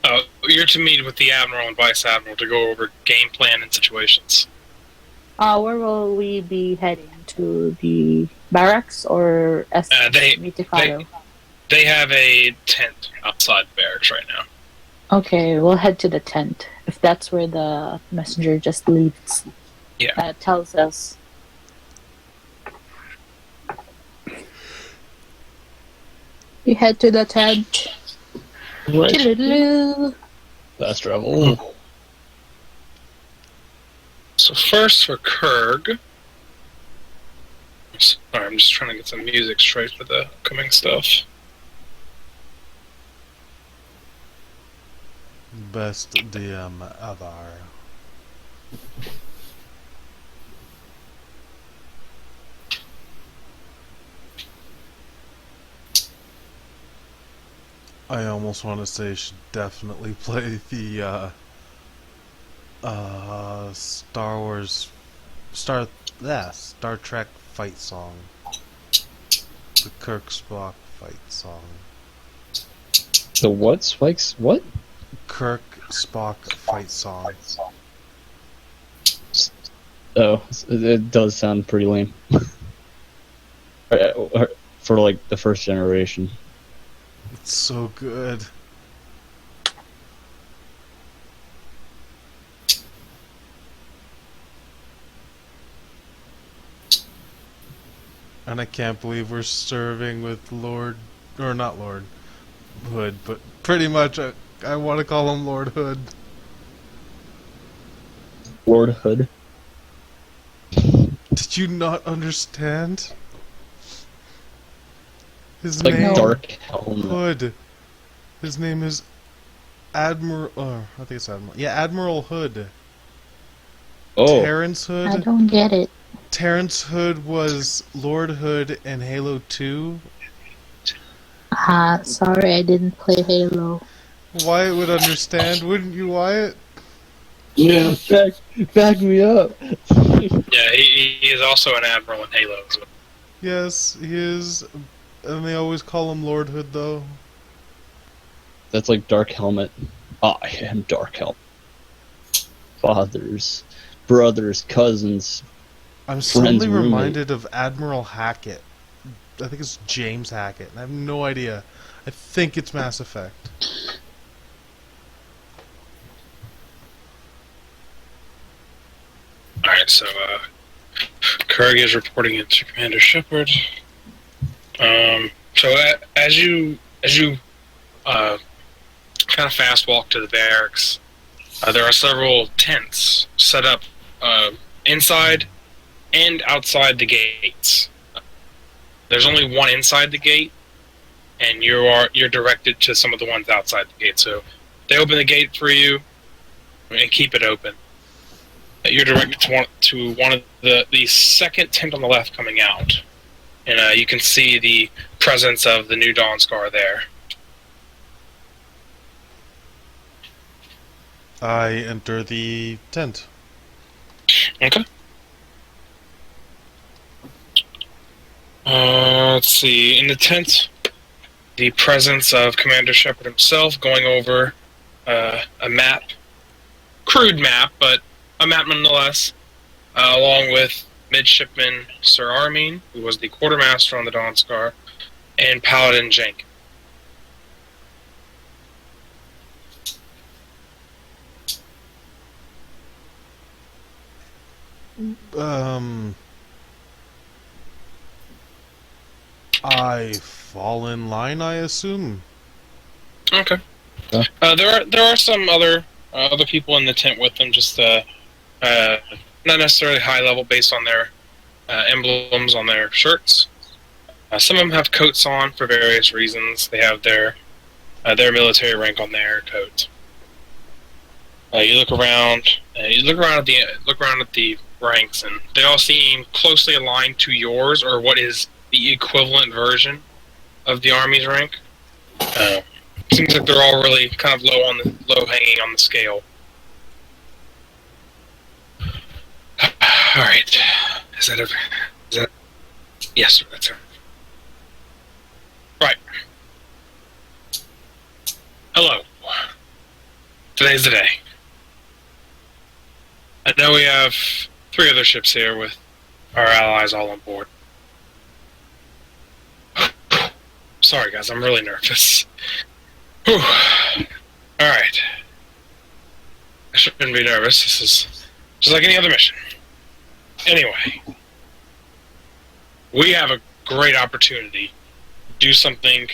Oh, you're to meet with the Admiral and Vice Admiral to go over game plan and situations. Where will we be heading? To the barracks or They- Mitikado? They have a tent outside the barracks right now. Okay, we'll head to the tent. If that's where the messenger just leads. Yeah. That tells us. We head to the tent. Toodaloo. Fast travel. So first for Kurg. Sorry, I'm just trying to get some music straight for the upcoming stuff. Best DM ever. I almost want to say you should definitely play the Star Trek fight song. The Kirk Spock fight song. The what? Spikes? What? Kirk Spock fight song. Oh, it does sound pretty lame. For like the first generation. It's so good. And I can't believe we're serving with Lord, or not Lord Hood, but pretty much I want to call him Lord Hood. Lord Hood. Did you not understand? His Like name Dark Helmet. Hood. His name is Admiral. I think it's Admiral. Yeah, Admiral Hood. Oh, Terrence Hood. I don't get it. Terrence Hood was Lord Hood in Halo 2. Sorry, I didn't play Halo. Wyatt would understand, wouldn't you, Wyatt? Yeah. back me up. Yeah, he is also an Admiral in Halo as well. Yes, he is. And they always call him Lord Hood, though. That's like Dark Helmet. I am Dark Helmet. Fathers, brothers, cousins. I'm Friend's suddenly roommate. reminded of Admiral Hackett. I think it's James Hackett. I have no idea. I think it's Mass Effect. Alright, so Kurg is reporting it to Commander Shepard. As you kind of fast walk to the barracks, there are several tents set up inside and outside the gates. There's only one inside the gate, and you're directed to some of the ones outside the gate. So they open the gate for you and keep it open. You're directed to one of the second tent on the left coming out, and you can see the presence of the new Dawnscar there. I enter the tent. Okay. Let's see. In the tent, the presence of Commander Shepard himself going over a map. Crude map, but a map nonetheless. Along with Midshipman Sir Armin, who was the quartermaster on the Dawnscar, and Paladin Jenkins. I fall in line, I assume. Okay. There are some other people in the tent with them, just not necessarily high level based on their emblems on their shirts. Some of them have coats on for various reasons. They have their military rank on their coat. You look around. You look around at the ranks, and they all seem closely aligned to yours, or what is the equivalent version of the Army's rank. Seems like they're all really kind of low hanging on the scale. All right, is that? Yes, sir, that's her. Right. Hello. Today's the day. I know we have 3 other ships here with our allies all on board. Sorry, guys, I'm really nervous. Whew. Alright. I shouldn't be nervous. This is just like any other mission. Anyway. We have a great opportunity to do something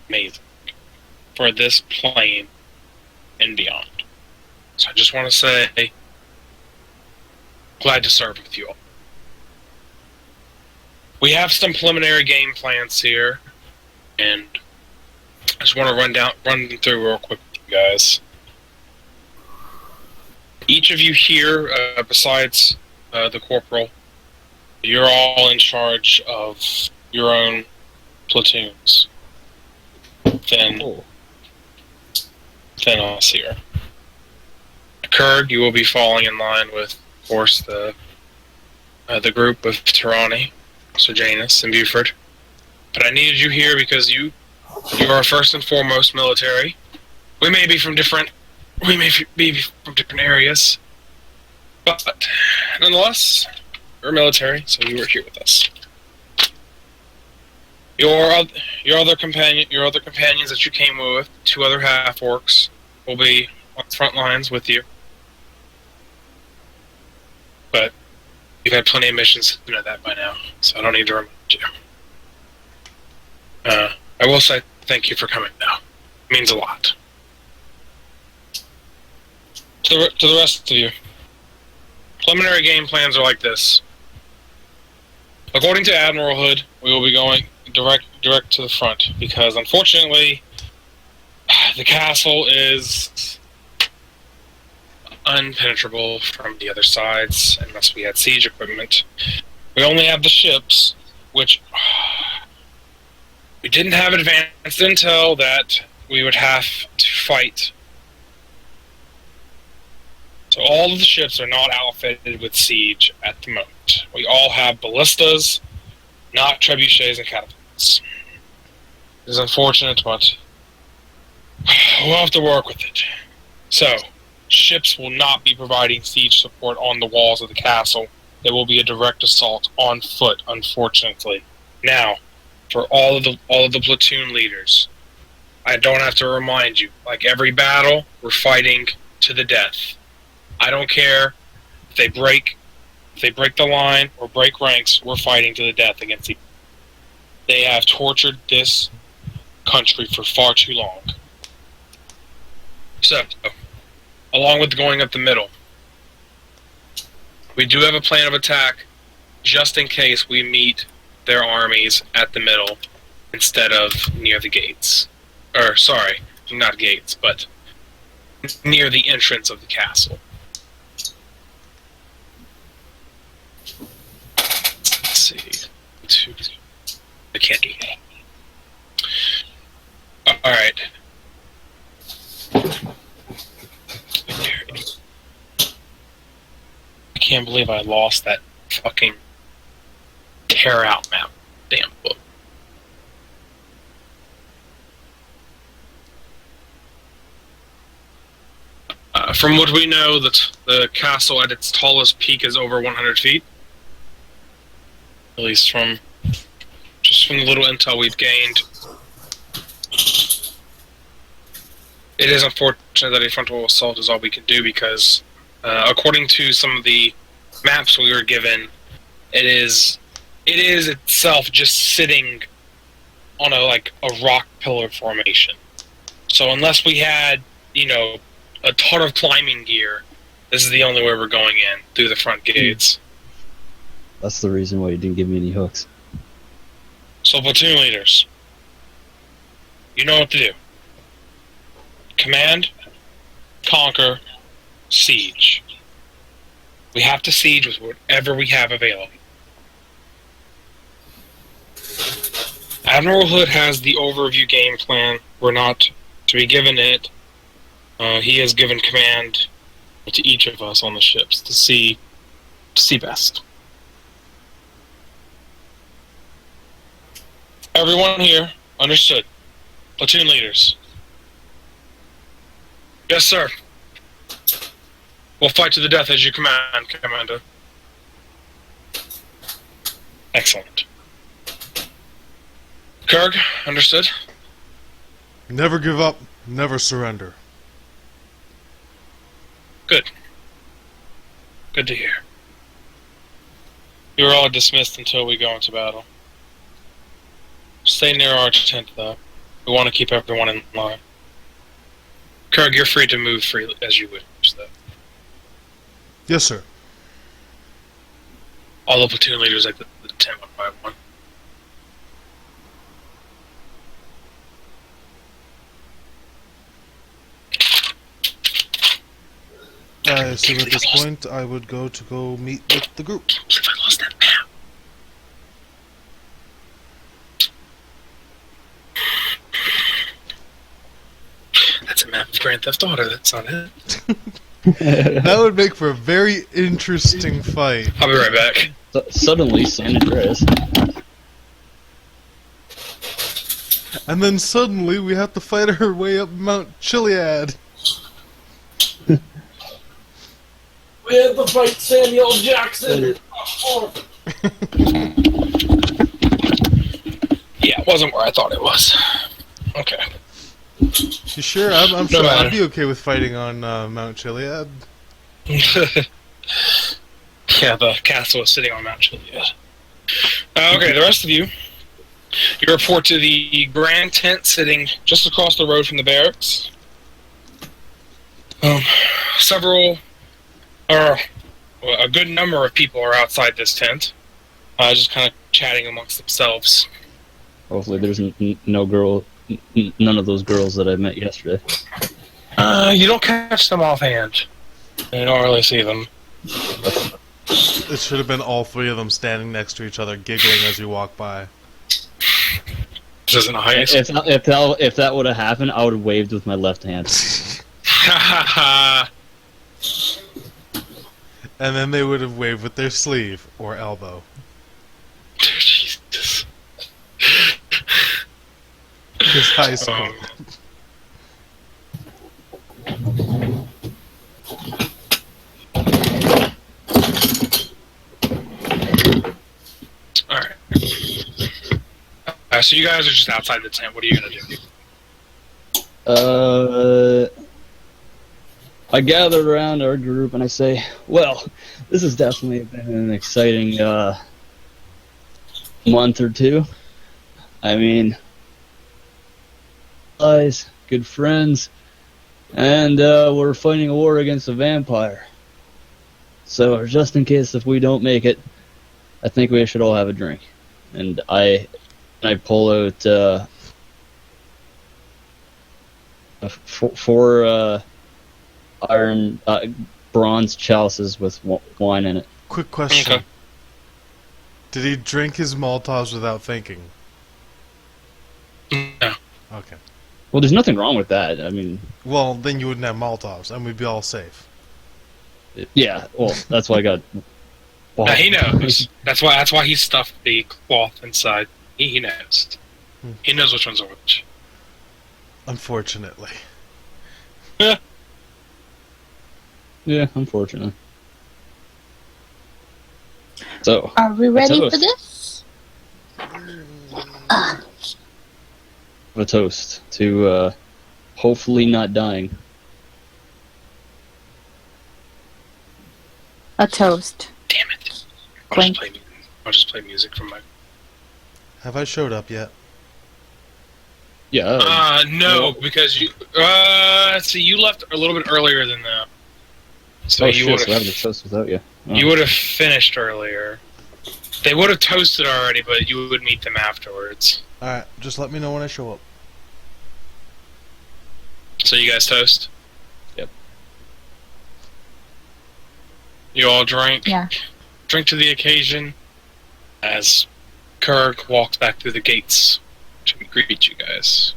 amazing for this plane and beyond. So I just want to say, glad to serve with you all. We have some preliminary game plans here, and I just want to run them through real quick with you guys. Each of you here, besides the corporal, you're all in charge of your own platoons. Then us here. Kurg, you will be falling in line with, of course, the group of Tirani, Sejanus, and Buford. But I needed you here because you are first and foremost military. We may be from different areas, but nonetheless, we're military, so you were here with us. Your other companions that you came with, 2 other half-orcs, will be on the front lines with you. But you've had plenty of missions to know that by now, so I don't need to remind you. I will say thank you for coming, though. It means a lot. To the rest of you, preliminary game plans are like this. According to Admiral Hood, we will be going direct to the front, because unfortunately, the castle is unpenetrable from the other sides unless we had siege equipment. We only have the ships, which we didn't have advanced intel that we would have to fight. So all of the ships are not outfitted with siege at the moment. We all have ballistas, not trebuchets and catapults. It is unfortunate, but we'll have to work with it. So, ships will not be providing siege support on the walls of the castle. There will be a direct assault on foot, unfortunately. Now, for all of the platoon leaders, I don't have to remind you. Like every battle, we're fighting to the death. I don't care if they break the line or break ranks. We're fighting to the death against the. They have tortured this country for far too long. So, along with going up the middle, We do have a plan of attack, just in case we meet their armies at the middle instead of near the gates. Or, sorry, not gates, but near the entrance of the castle. Let's see. I can't do that. Alright. I can't believe I lost that fucking tear out map. Damn book. From what we know, the castle at its tallest peak is over 100 feet. At least from the little intel we've gained. It is unfortunate that a frontal assault is all we can do because, according to some of the maps we were given, it is itself just sitting on a rock pillar formation. So unless we had, a ton of climbing gear, this is the only way we're going in, through the front gates. That's the reason why you didn't give me any hooks. So platoon leaders, you know what to do. Command, conquer, siege. We have to siege with whatever we have available. Admiral Hood has the overview game plan. We're not to be given it. He has given command to each of us on the ships to see best. Everyone here, understood. Platoon leaders. Yes, sir. We'll fight to the death as you command, Commander. Excellent. Kirk, understood? Never give up, never surrender. Good. Good to hear. You're all dismissed until we go into battle. Stay near our tent, though. We want to keep everyone in line. Kirk, you're free to move freely as you wish, though. Yes, sir. All the platoon leaders exit the tent one by one. I assume at this point I would go meet with the group. I can't believe I lost that map. That's a map of Grand Theft Auto, that's not it. That would make for a very interesting fight. I'll be right back. Suddenly, San Andreas. And then suddenly we have to fight our way up Mount Chiliad. We had to fight Samuel Jackson. Yeah, it wasn't where I thought it was. Okay. You sure? I'm sure matter. I'd be okay with fighting on Mount Chiliad. Yeah, the castle is sitting on Mount Chiliad. Okay, the rest of you report to the grand tent sitting just across the road from the barracks. A good number of people are outside this tent, just kind of chatting amongst themselves. Hopefully there's no girl, none of those girls that I met yesterday. You don't catch them offhand. You don't really see them. It should have been all three of them standing next to each other, giggling as you walk by. This isn't a heist. If that would have happened, I would have waved with my left hand. Ha ha ha! And then they would have waved with their sleeve or elbow. Jesus. It's high school. Alright. So you guys are just outside the tent. What are you gonna do? I gathered around our group and I say, well, this has definitely been an exciting month or two. I mean, guys, good friends, and we're fighting a war against a vampire. So just in case if we don't make it, I think we should all have a drink. And I pull out four iron bronze chalices with wine in it. Quick question. Okay. Did he drink his Molotovs without thinking? No. Okay. Well, there's nothing wrong with that. I mean, Well, then you wouldn't have Molotovs, and we'd be all safe. yeah. Well, that's why I got. Yeah, he knows. That's why he stuffed the cloth inside. He knows. He knows which ones are which. Unfortunately. Yeah, unfortunately. So, Are we ready toast. for this? a toast to hopefully not dying. A toast. Damn it! Clink. I'll just play music from my. Have I showed up yet? Yeah. No, because you. See, you left a little bit earlier than that. So oh you shit! would So I have the have. toast without you. Oh. You would have finished earlier. They would have toasted already, but you would meet them afterwards. Alright, just let me know when I show up. So you guys toast. Yep. You all drink. Yeah. Drink to the occasion. As Kirk walks back through the gates to greet you guys.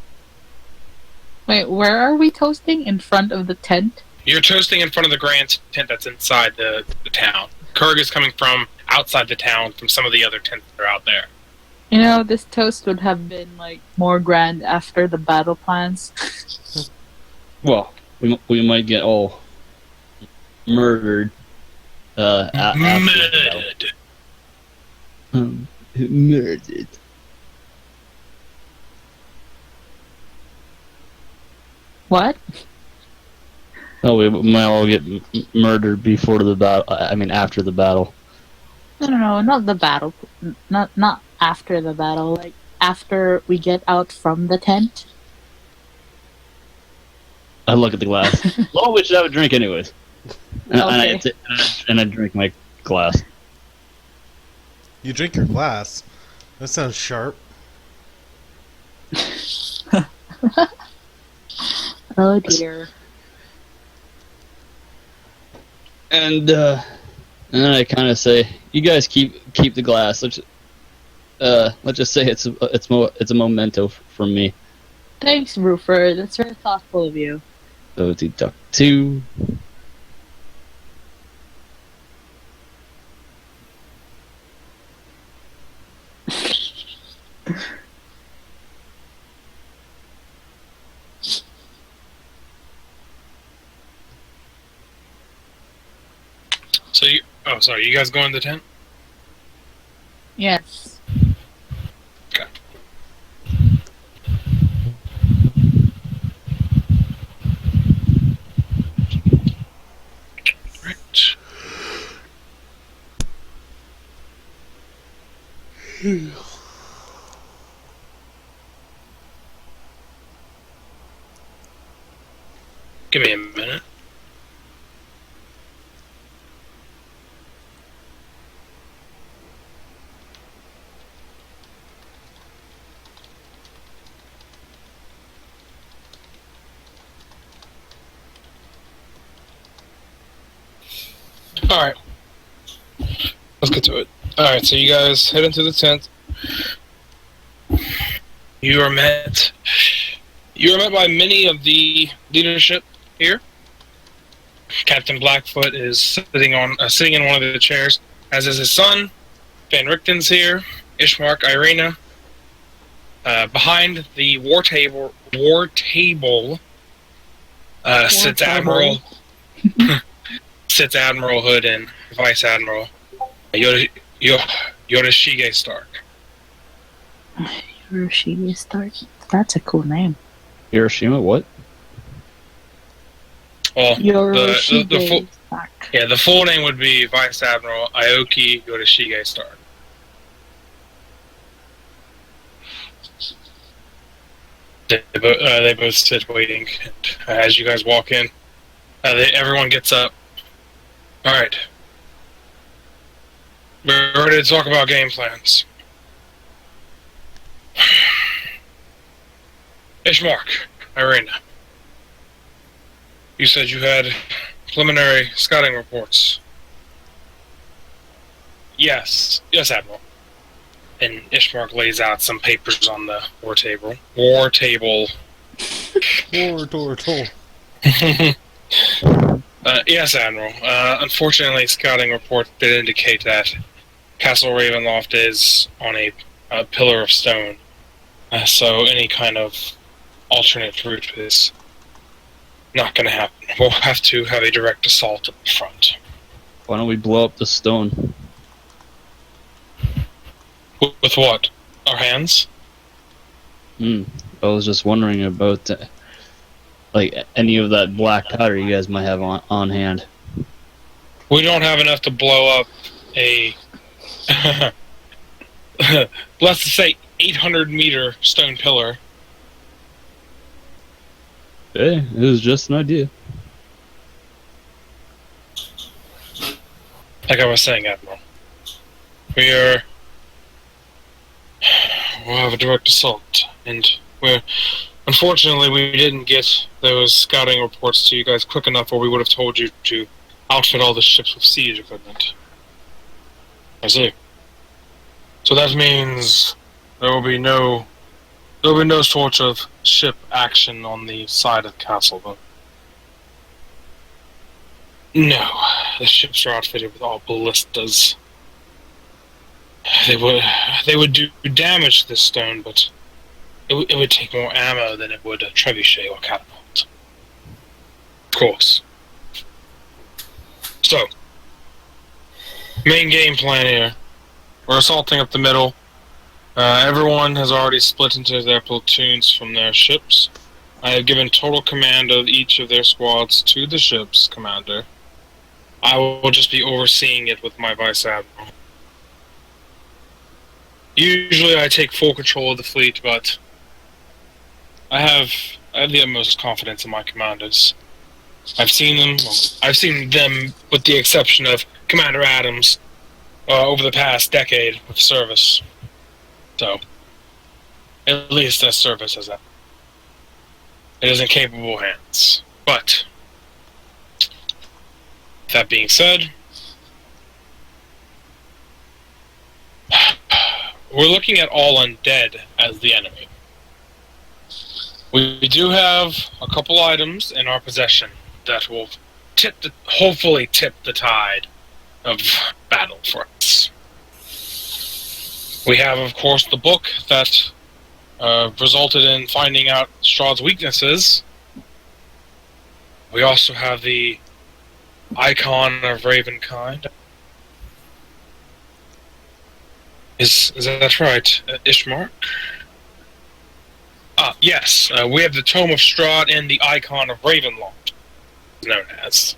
Wait, where are we toasting? In front of the tent? You're toasting in front of the grand tent that's inside the town. Kurg is coming from outside the town from some of the other tents that are out there. You know, this toast would have been like more grand after the battle plans. Well, we might get all murdered. After the battle. Murdered. Murdered. What? Oh, we might all get murdered before the battle. I mean, after the battle. No, not the battle. Not after the battle. Like after we get out from the tent. I look at the glass. Well, we should have a drink anyways. Okay. And I drink my glass. You drink your glass. That sounds sharp. Oh dear. And then I kind of say, "You guys keep the glass. Let's just say it's a memento from me." Thanks, Ruford. That's very thoughtful of you. So deduct 2. So you. Oh, sorry. You guys going to the tent? Yes. Okay. Right. Give me a minute. Alright. Let's get to it. Alright, so you guys head into the tent. You are met by many of the leadership here. Captain Blackfoot is sitting in one of the chairs, as is his son. Van Richten's here. Ishmark, Irina. Behind the war table sits Admiral Hood and Vice Admiral Yorishige Stark. Hiroshige Stark. That's a cool name. Hiroshima, what? Well, Yorishige the full, Stark. yeah, the full name would be Vice Admiral Aoki Yorishige Stark. They both sit waiting. As you guys walk in, everyone gets up. All right, We're ready to talk about game plans. Ishmark, Irina. You said you had preliminary scouting reports. Yes, Admiral. And Ishmark lays out some papers on the war table. War Yes, Admiral. Unfortunately, scouting reports did indicate that Castle Ravenloft is on a pillar of stone. So any kind of alternate route is not going to happen. We'll have to have a direct assault at the front. Why don't we blow up the stone? With what? Our hands? I was just wondering about like any of that black powder you guys might have on hand. We don't have enough to blow up a, let's say, 800-meter stone pillar. Hey, it was just an idea. Like I was saying, Admiral, we'll have a direct assault, and unfortunately, we didn't get those scouting reports to you guys quick enough, or we would have told you to outfit all the ships with siege equipment. I see. So that means there will be no sort of ship action on the side of the castle, though. No, the ships are outfitted with all ballistas. They would do damage to this stone, but it would take more ammo than it would a trebuchet or catapult. Of course. So, main game plan here. We're assaulting up the middle. Everyone has already split into their platoons from their ships. I have given total command of each of their squads to the ship's commander. I will just be overseeing it with my vice admiral. Usually I take full control of the fleet, but I have the utmost confidence in my commanders. I've seen them with the exception of Commander Adams over the past decade of service. So, at least that service is that. It is in capable hands. But, that being said, we're looking at all undead as the enemy. We do have a couple items in our possession that will hopefully tip the tide of battle for us. We have, of course, the book that resulted in finding out Strahd's weaknesses. We also have the icon of Ravenkind. Is that right, Ishmark? Yes. We have the Tome of Strahd and the icon of Ravenloft, known as.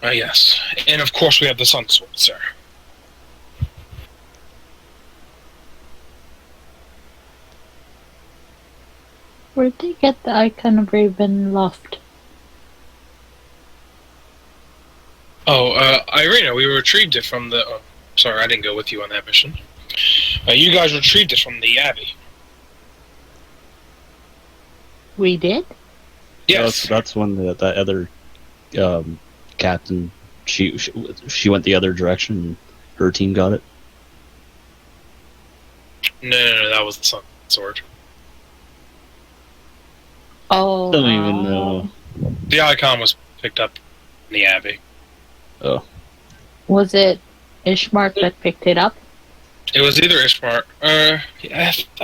Yes. And of course we have the Sun Sword, sir. Where'd they get the icon of Ravenloft? Irina, we retrieved it from the... sorry, I didn't go with you on that mission. You guys retrieved it from the Abbey. We did? Yes. That's when that other captain, she went the other direction and her team got it. No, that was the Sun Sword. Oh. Don't even know. The icon was picked up in the Abbey. Oh. Was it Ishmark that picked it up? It was either Ishmark, I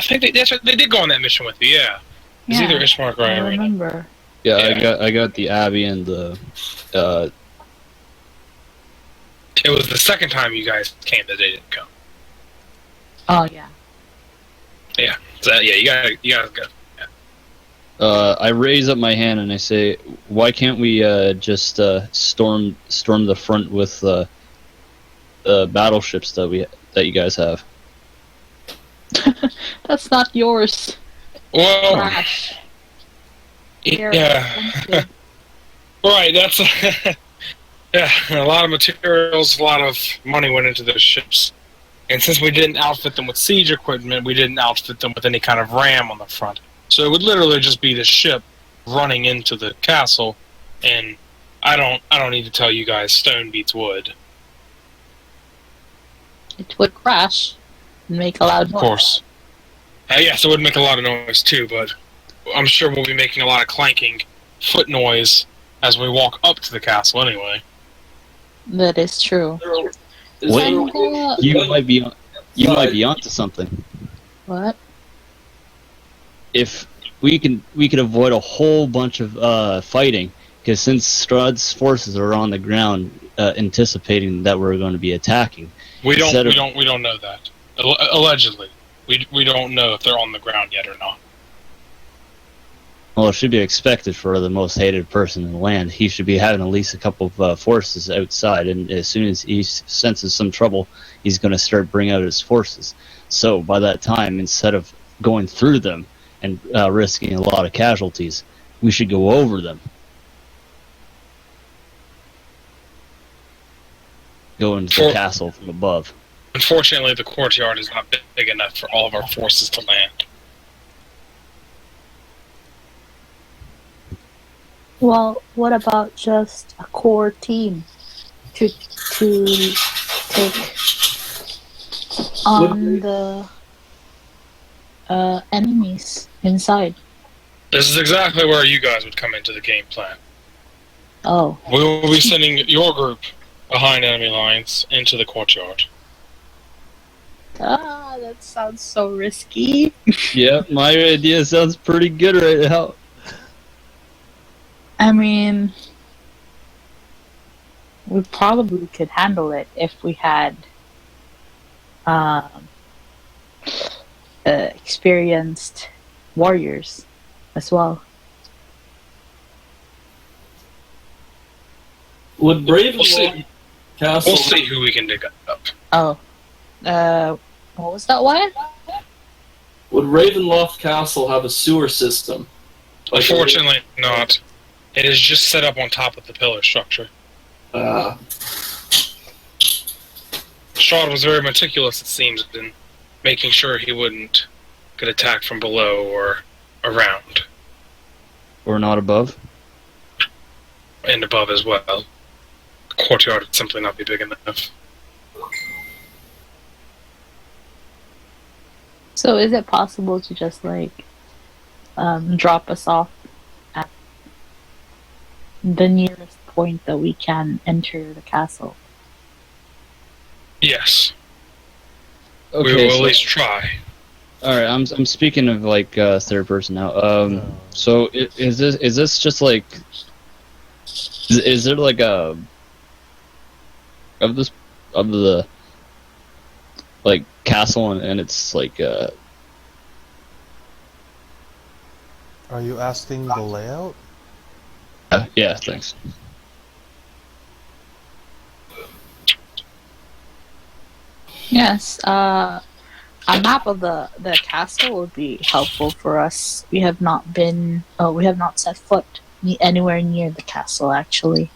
think they did go on that mission with you, yeah. It was either Ishmark or I Irina. remember. Yeah, Yeah. I got the Abbey and the It was the second time you guys came that they didn't come. Oh, yeah. Yeah. So, yeah, you gotta go. I raise up my hand and I say, "Why can't we just storm the front with the battleships that you guys have?" That's not yours. Well, Crash. They're yeah. expensive. Right, that's... Yeah, a lot of materials, a lot of money went into those ships. And since we didn't outfit them with siege equipment, we didn't outfit them with any kind of ram on the front. So it would literally just be the ship running into the castle, and I don't need to tell you guys, stone beats wood. It would crash and make a loud Of noise. course. Yes, it would make a lot of noise too, but I'm sure we'll be making a lot of clanking foot noise as we walk up to the castle anyway. That is true. Is Wait. there a And, way- You might be onto something. what? If we could avoid a whole bunch of fighting, because since Strahd's forces are on the ground, anticipating that we're going to be attacking. We don't Instead we of- don't know that. Allegedly. We don't know if they're on the ground yet or not. Well, it should be expected for the most hated person in the land. He should be having at least a couple of forces outside, and as soon as he senses some trouble, he's going to start bringing out his forces. So by that time, instead of going through them and risking a lot of casualties, we should go over them. Go into the Sure. castle from above. Unfortunately, the courtyard is not big enough for all of our forces to land. Well, what about just a core team to take on the Enemies inside. This is exactly where you guys would come into the game plan. Oh, We will be sending your group behind enemy lines into the courtyard. that sounds so risky. Yeah, my idea sounds pretty good right now. I mean, we probably could handle it if we had experienced warriors as well. Would We'll Ravenloft see. Castle? We'll see who we can dig up. Oh, what was that one? Would Ravenloft Castle have a sewer system? Unfortunately, not. It is just set up on top of the pillar structure. Strahd was very meticulous, it seems, in making sure he wouldn't get attacked from below or around, Or not above. and above as well. The courtyard would simply not be big enough. So is it possible to just like drop us off at the nearest point that we can enter the castle? Yes, we Okay, will so, at least try. all right. I'm speaking of like third person now. So is this just like is there like a of the like castle and it's like Are you asking the layout? yeah, thanks. Yes, a map of the castle would be helpful for us. We have not set foot anywhere near the castle, actually.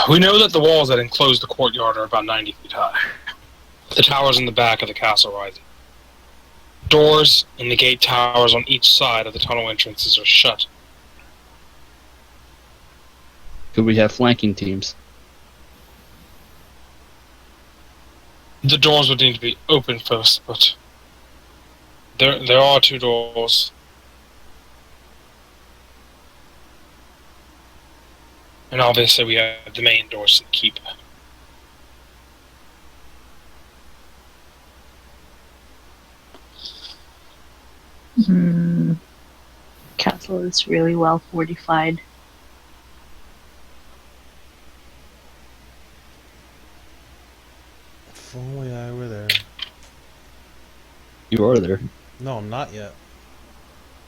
We know that the walls that enclose the courtyard are about 90 feet high. The towers in the back of the castle rising. Doors and the gate towers on each side of the tunnel entrances are shut. Could we have flanking teams? The doors would need to be open first, but there are two doors. And obviously we have the main doors to the keep. Castle is really well fortified. If only I were there. You are there. No, not yet.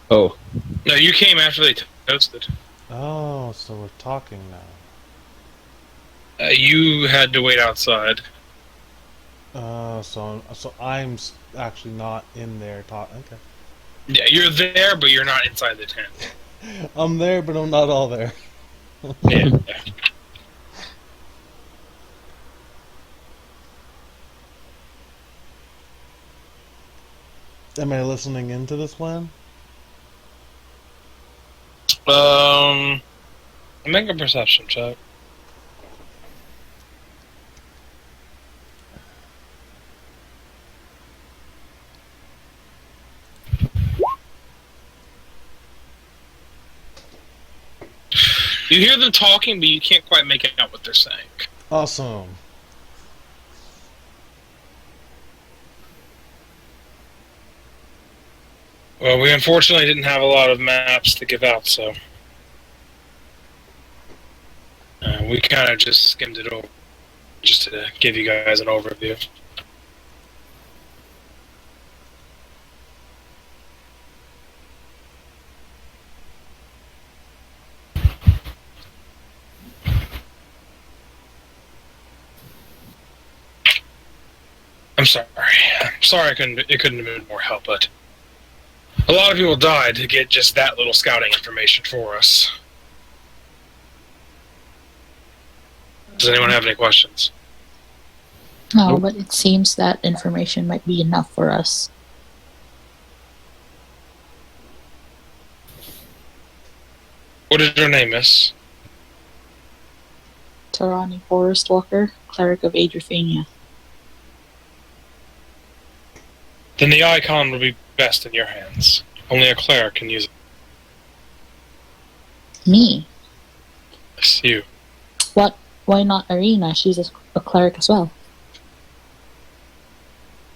Oh, No, you came after they toasted. Oh, so we're talking now. You had to wait outside. So I'm actually not in there. Okay. Yeah, you're there, but you're not inside the tent. I'm there, but I'm not all there. Yeah. Am I listening into this plan? Make a perception check. You hear them talking, but you can't quite make out what they're saying. Awesome. Well, we unfortunately didn't have a lot of maps to give out, so we kind of just skimmed it over just to give you guys an overview. I'm sorry. It couldn't have been more help, but a lot of people died to get just that little scouting information for us. Does anyone have any questions? No, Nope. but it seems that information might be enough for us. What is your name, miss? Tarani Forest Walker, Cleric of Adriphania. Then the icon would be best in your hands. Only a cleric can use it. Me? Yes, you. What? Why not Arena? She's a cleric as well.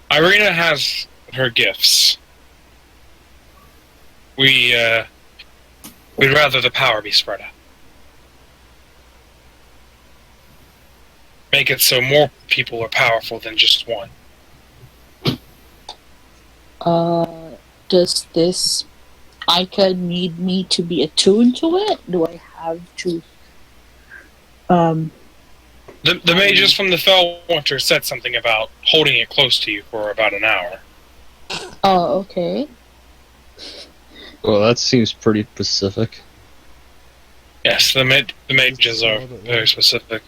Irina has her gifts. We'd rather the power be spread out. Make it so more people are powerful than just one. Does this icon need me to be attuned to it? Do I have to, The mages from the Fellwinter said something about holding it close to you for about an hour. Oh, okay. Well, that seems pretty specific. Yes, the mages are very specific.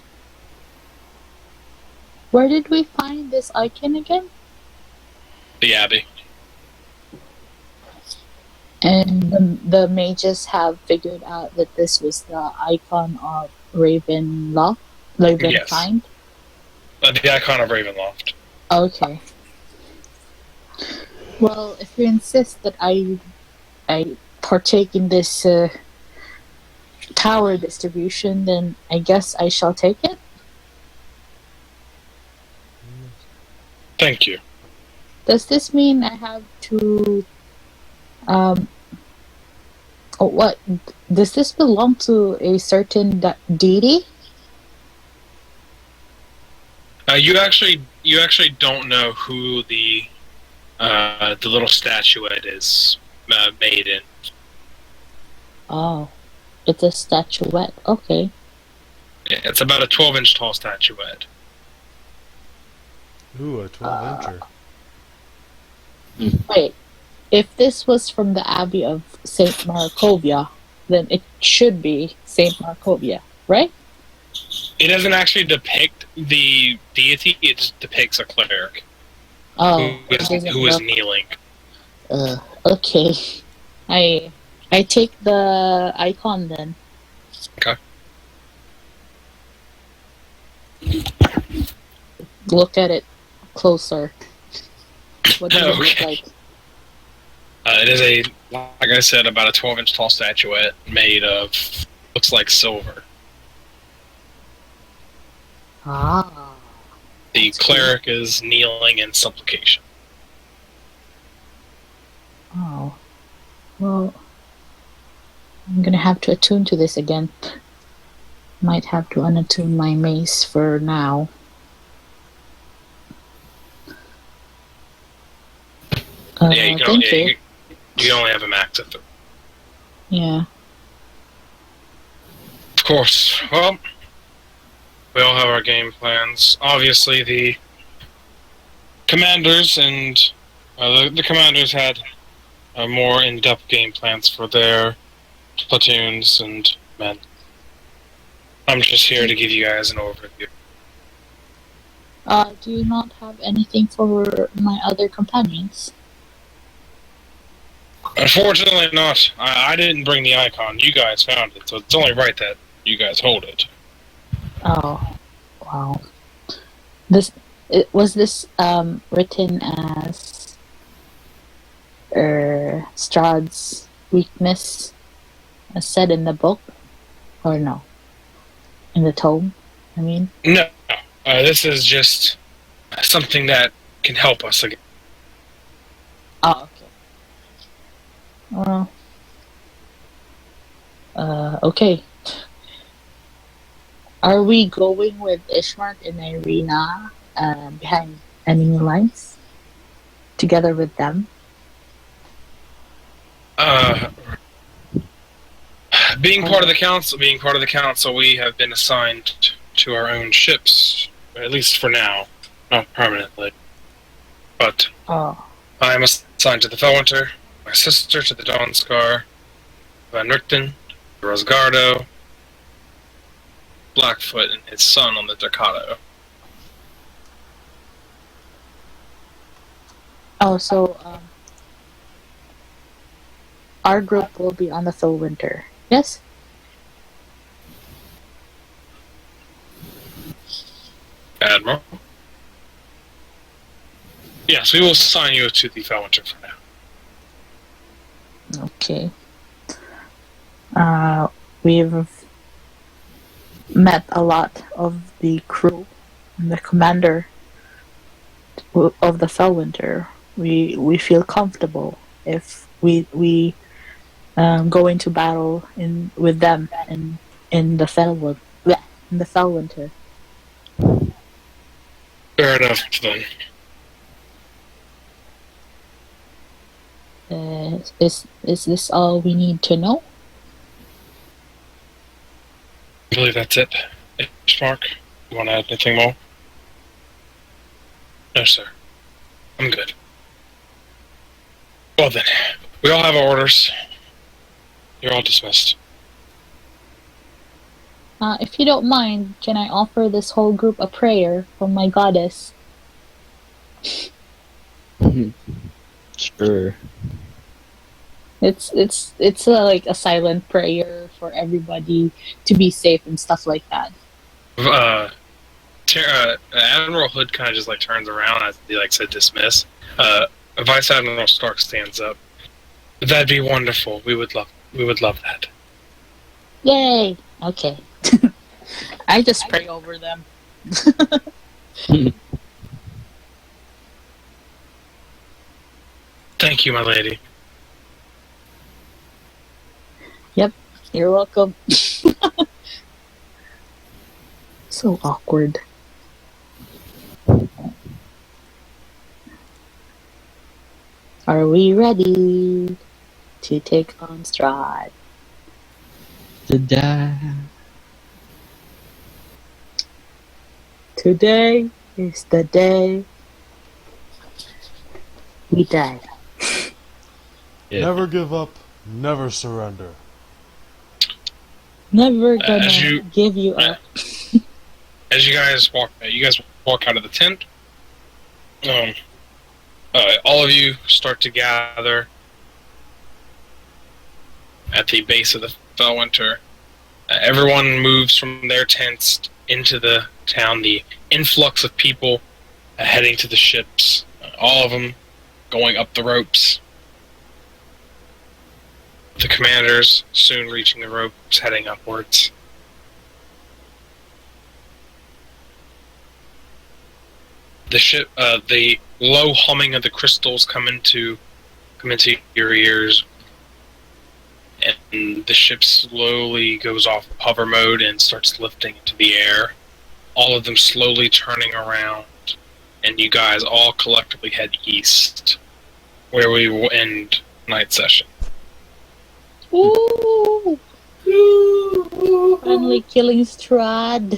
Where did we find this icon again? The Abbey. And the mages have figured out that this was the icon of Ravenkind? The icon of Ravenloft. Okay. Well, if you insist that I partake in this power distribution, then I guess I shall take it. Thank you. Does this mean I have to what? Does this belong to a certain deity? You actually don't know who the little statuette is made in. Oh, it's a statuette. Okay. Yeah, it's about a 12-inch tall statuette. Ooh, a 12-incher. Wait. If this was from the Abbey of Saint Markovia, then it should be Saint Markovia, right? It doesn't actually depict the deity; it just depicts a cleric Oh, who is kneeling. Okay. I take the icon then. Okay. Look at it closer. What does it look Okay. like? It is like I said, about a 12-inch tall statuette made of looks like silver. Ah. The That's cleric is kneeling in supplication. Oh. Well, I'm gonna have to attune to this again. Might have to unattune my mace for now. Yeah, you can. Thank Yeah, you. you only have a max of 3. Yeah. Of course. Well, we all have our game plans. Obviously, the commanders and the commanders had more in-depth game plans for their platoons and men. I'm just here to give you guys an overview. Do you not have anything for my other companions? Unfortunately not. I didn't bring the icon. You guys found it, so it's only right that you guys hold it. Oh, wow. Was this written as Strahd's weakness, as said in the book, or no? In the tome, I mean. No, this is just something that can help us again. Oh, okay. Well, okay. Are we going with Ishmart in Irina behind enemy lines? Together with them? Being part of the council, we have been assigned to our own ships, at least for now, not permanently. But Oh, I am assigned to the Felwinter, my sister to the Dawnscar, Van Richten, the Rosgardo, Blackfoot, and his son on the Ducato. oh, so our group will be on the Felwinter. Yes. Admiral? Yes, we will assign you to the Felwinter for now. Okay. We've met a lot of the crew and the commander of the Felwinter. We feel comfortable if we go into battle with them in the Felwinter. Fair enough, then. Is this all we need to know? I believe that's it. Ishmark, you want to add anything more? No, sir. I'm good. Well then, we all have our orders. You're all dismissed. If you don't mind, can I offer this whole group a prayer from my goddess? Sure. It's like a silent prayer for everybody to be safe and stuff like that. Admiral Hood kind of just like turns around as he like said dismiss. Vice Admiral Stark stands up. That'd be wonderful. We would love that. Yay! Okay. I just pray over them. Thank you, my lady. You're welcome. So awkward. Are we ready to take on Strahd? To die. Today is the day we die. Yeah. Never give up, never surrender. Never gonna As you- give you up. As you guys walk out of the tent. All of you start to gather at the base of the Felwinter. Everyone moves from their tents into the town. The influx of people heading to the ships, all of them going up the ropes. The commanders soon reaching the ropes, heading upwards. The low humming of the crystals come into your ears, and the ship slowly goes off of hover mode and starts lifting into the air. All of them slowly turning around, and you guys all collectively head east, where we will end night session. Ooh! Finally killing Strahd.